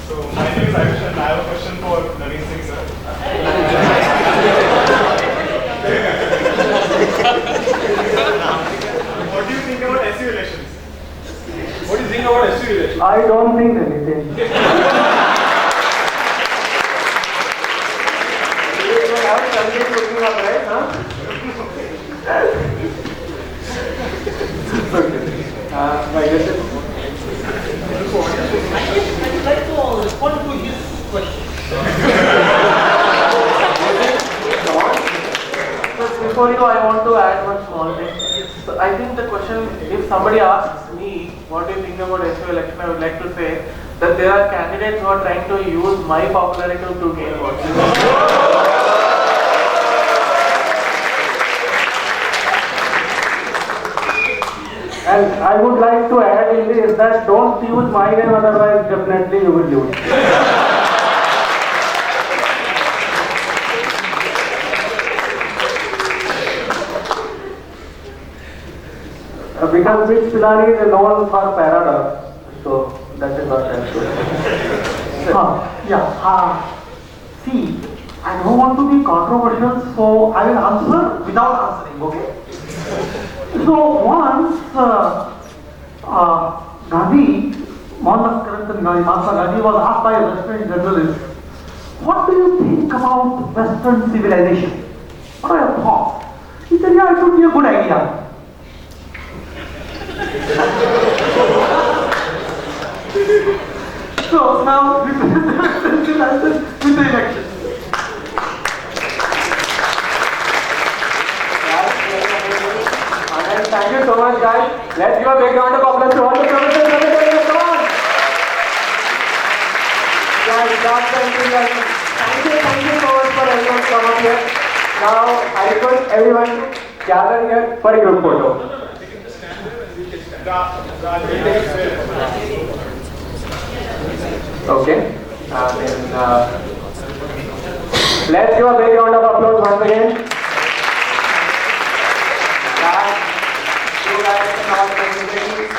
So, my name is Ayush and I have a question for Naveen Singh sir. What do you think about SU elections? What do you think about SU elections? I don't think anything. You have something looking up, right? Huh? My question. I would like to respond to his question. Before I want to add one small thing. So I think the question, if somebody asks me, what do you think about SU election, I would like to say that there are candidates who are trying to use my popularity to gain votes. And I would like to add in this that don't use my name, otherwise definitely you will lose. Because which Pilani is known for paradox, so that is what I am saying. See, I don't want to be controversial, so I will answer without answering, okay? So once Mahatma Gandhi was asked by a Western journalist, what do you think about Western civilization? What are your thoughts? He said, yeah, it would be a good idea. So now this is with the election. Thank you so much, guys. Let's give a big round of applause to all the professors. Come on. Guys, that's the enthusiasm. Thank you so much for everyone to come up here. Now, I request everyone to gather here for a group photo. Okay. Let's give a big round of applause once again.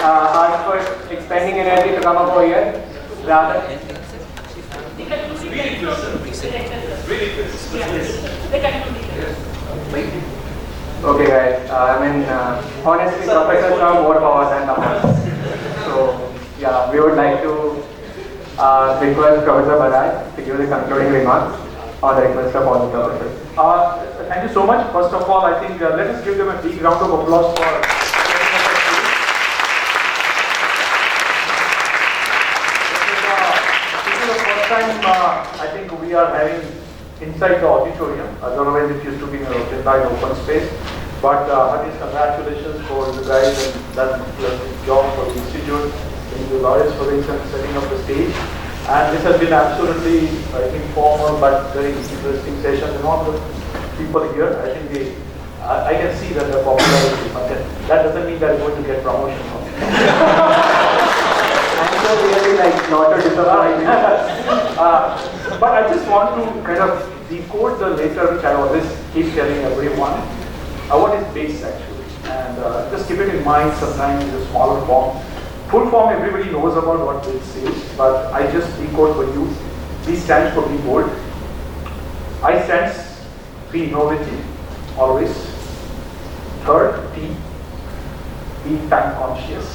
Ask for expending energy to come up over here. Rather. Okay, guys. Honestly, professors have more power than the So, yeah. we would like to request Professor Barai to give the concluding remarks on the request of all the professors. Thank you so much. First of all, I think let us give them a big round of applause for this is the first time I think we are having inside the auditorium. Otherwise, it used to be in an open space. But Hadi's congratulations for the guys and done a job for the institute, the lawyers for the setting up the stage. And this has been absolutely, I think, formal but very interesting session. And all the people here, I think I can see that the popularity, but that doesn't mean they're going to get promotion. I'm so really not to disappoint. But I just want to kind of decode the later, which I always keep telling everyone. What is BITS actually? And just keep it in mind sometimes in a smaller form. Full form everybody knows about what BITS is, but I just decode for you. B stands for be bold. I stands be innovative, always. Third, T, be time conscious.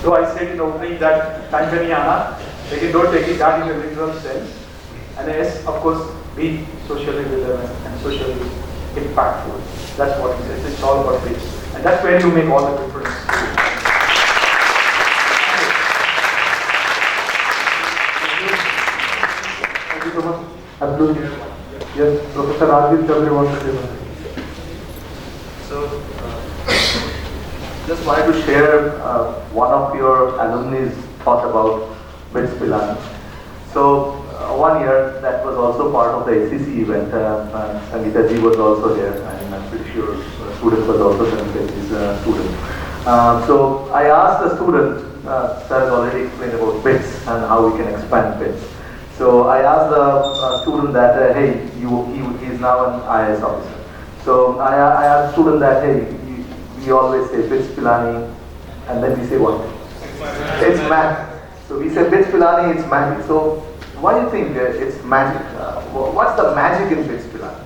So I said in opening that time ka nahi aana, lekin don't take it that in a literal sense. And S, of course, be socially relevant and socially impactful. That's what it says. It's all about BITS. And that's where you make all the difference. Thank you so much. Absolutely. Yes, Professor Rajveer Chaudhary wants to say something. So, just wanted to share one of your alumni's thought about BITS Pilani. So, 1 year, that was also part of the ACC event. Sangeeta ji was also here, and I'm pretty sure the student was also Sangeeta's student. So I asked the student, sir has already explained about BITS and how we can expand BITS. So I asked the student that, hey, he is now an IAS officer. So I asked the student that, hey, we always say BITS Pilani, and then we say what? It's magic. So we say BITS Pilani, it's magic. So why do you think it's magic? What's the magic in BITS Pilani?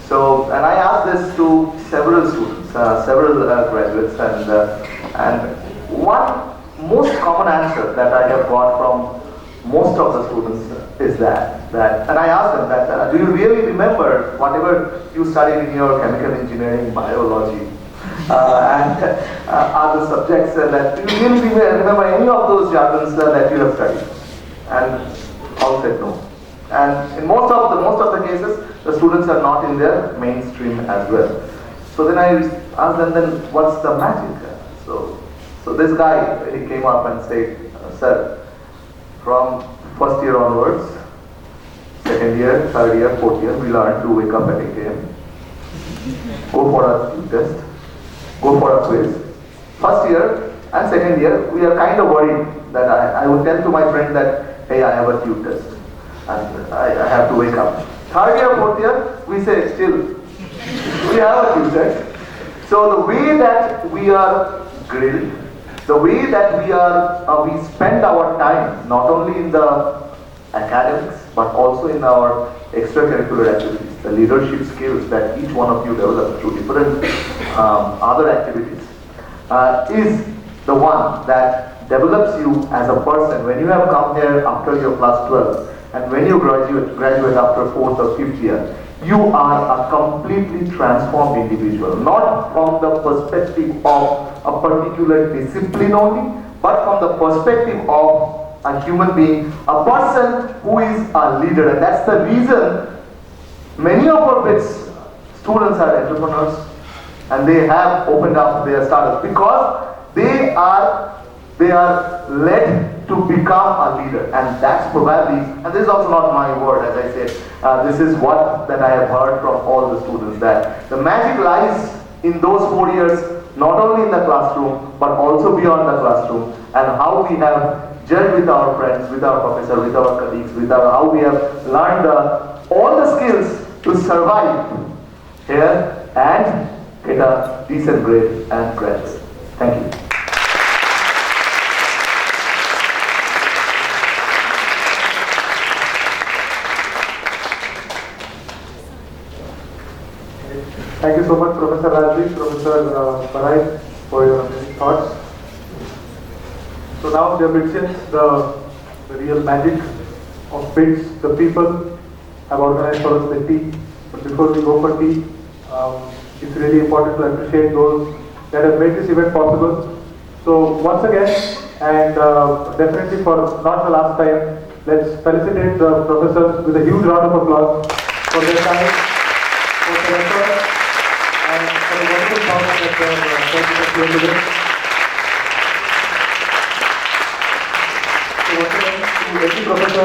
So, and I asked this to several students, several graduates, and one most common answer that I have got from most of the students is that and I asked them that, do you really remember whatever you studied in your chemical engineering, biology, and other subjects that do you really remember any of those jargons that you have studied? And all said no. And in most of the cases, the students are not in their mainstream as well. So then I asked them, then what's the magic? So this guy, he came up and said, sir, from first year onwards, second year, third year, fourth year, we learn to wake up at 8 a.m., go for a Q test, go for a quiz. First year and second year, we are kind of worried that I would tell to my friend that, hey, I have a Q test and I have to wake up. Third year, fourth year, we say still, we have a Q test. So the way that we are grilled, the way that we spend our time, not only in the academics, but also in our extracurricular activities, the leadership skills that each one of you develop through different other activities, is the one that develops you as a person. When you have come here after your class 12, and when you graduate after 4th or 5th year, you are a completely transformed individual, not from the perspective of a particular discipline only, but from the perspective of a human being, a person who is a leader. And that's the reason many of our BITS students are entrepreneurs and they have opened up their startups, because they are led to become a leader. And that's probably, and this is also not my word, as I said, this is what that I have heard from all the students, that the magic lies in those 4 years, not only in the classroom, but also beyond the classroom, and how we have gelled with our friends, with our professor, with our colleagues, how we have learned all the skills to survive here and get a decent grade and graduate. Thank you. Thank you so much, Professor Rajveer, Professor Barai, for your amazing thoughts. So now, dear Britzians, the real magic of bits, the people have organized for us the tea. But before we go for tea, it's really important to appreciate those that have made this event possible. So once again, and definitely for not the last time, let's felicitate the professors with a huge round of applause for their time, for their effort, and for the wonderful talk that they have shared with us. So once again, to every professor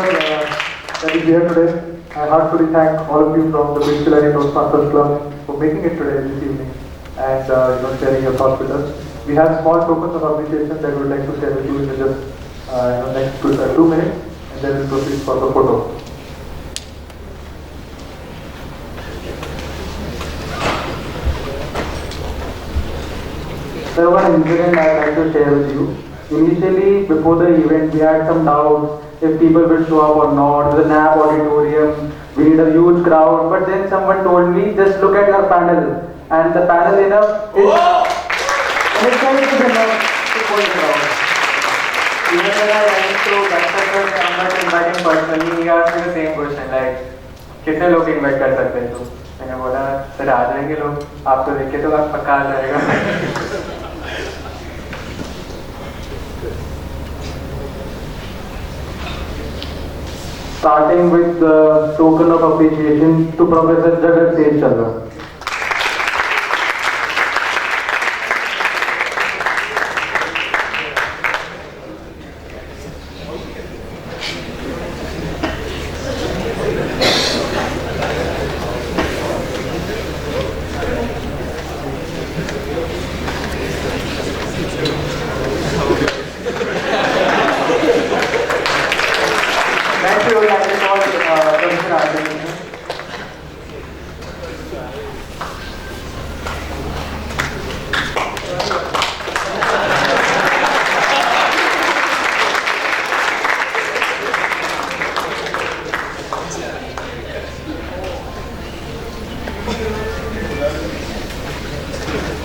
that is here today, I heartfully thank all of you from the Pilani Toastmasters Club for making it today this evening and sharing your thoughts with us. We have small tokens of appreciation that we would like to share with you in just next 2 minutes, and then we'll proceed for the photo. There was one incident I'd like to share with you. Initially, before the event, we had some doubts if people will show up or not. It was a NAP auditorium, we need a huge crowd, but then someone told me, just look at your panel, and the panel enough is itself is enough to pull the crowd. Even when I went to Backpackers, I'm not inviting personally, he asked me the same question, like, कितने लोग invite कर सकते हैं तो? मैंने बोला, sir आ जाएंगे लोग, आपको देख के तो आप पक्का आ जाएगा. Starting with the token of appreciation to Professor Jagat Chandra.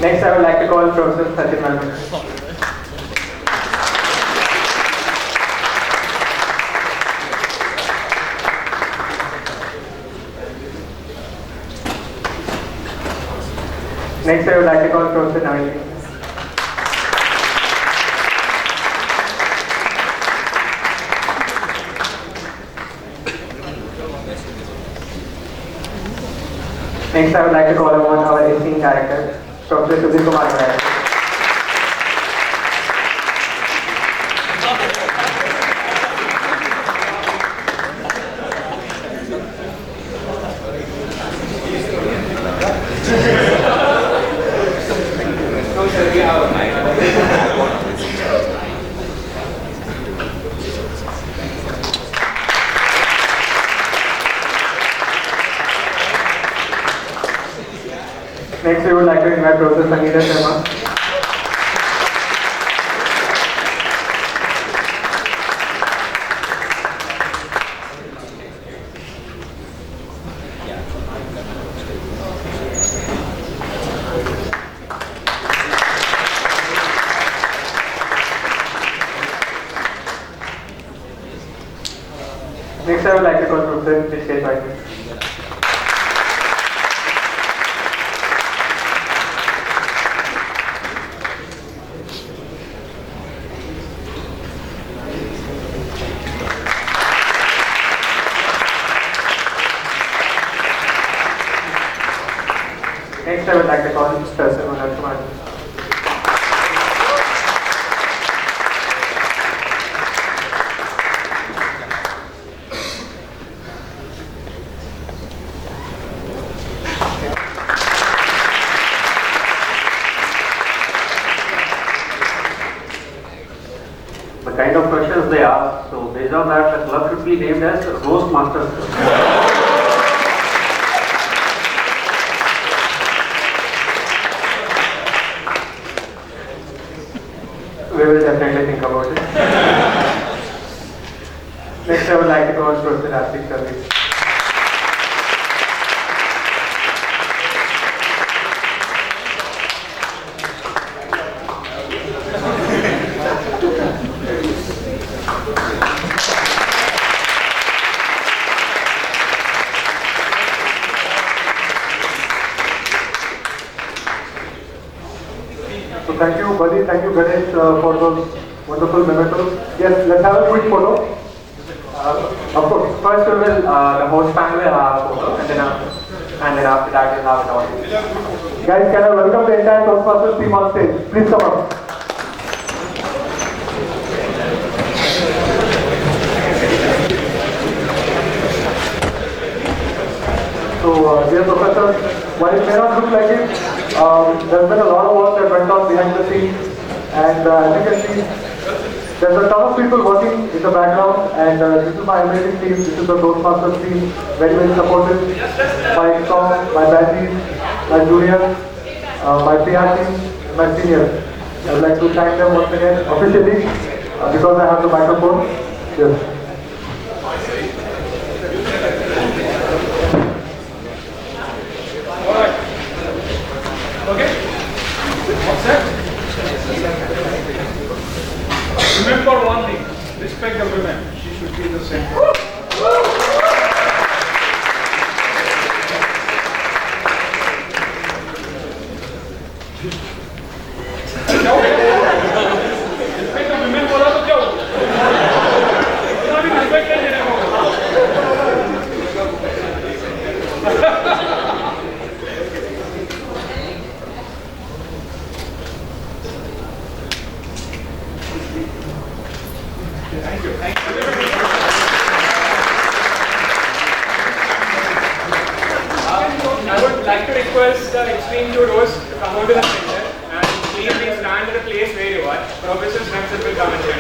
Next, I would like to call Professor Sachin. Next, I would like to call Professor Naveen. Next, I would like to call upon our esteemed director, Professor Sudhir Kumar. Next, we would like to invite Professor Sangeeta Sharma. Next, I would like to call Professor Vishkesh Vaidya. Next, I would like to call Professor Manoj Kumar. The kind of questions they ask, so based on that, the club should be named as Roast Masters Club. We will definitely think about it. Next, I would like to call Professor Ashley Service. thank you Ganesh for those wonderful mementos. Yes, let's have a quick photo. Of course. First we will, the host family will have a photo and then after that we'll have an audience. Guys, can I welcome the entire Toastmasters team on stage? Please come up. So, dear professors, while it may not look like it, there's been a lot of work that went on behind the scenes, and as you can see, there's a ton of people working in the background, and this is my amazing team. This is the Toastmasters team, very, very supportive. My Tom, my baddies, my juniors, my PR team, and my seniors. I would like to thank them once again officially because I have the microphone. Yes. Alright. Okay? What's that? Remember one thing, respect the women. She should be in the center. Respect the women बोला तो क्या होगा? इतना भी respect नहीं देने को। Thank you. Thank you. I would like to request the extreme two rows to come out to the center and please stand in the place where you are. Professors themselves will come and join.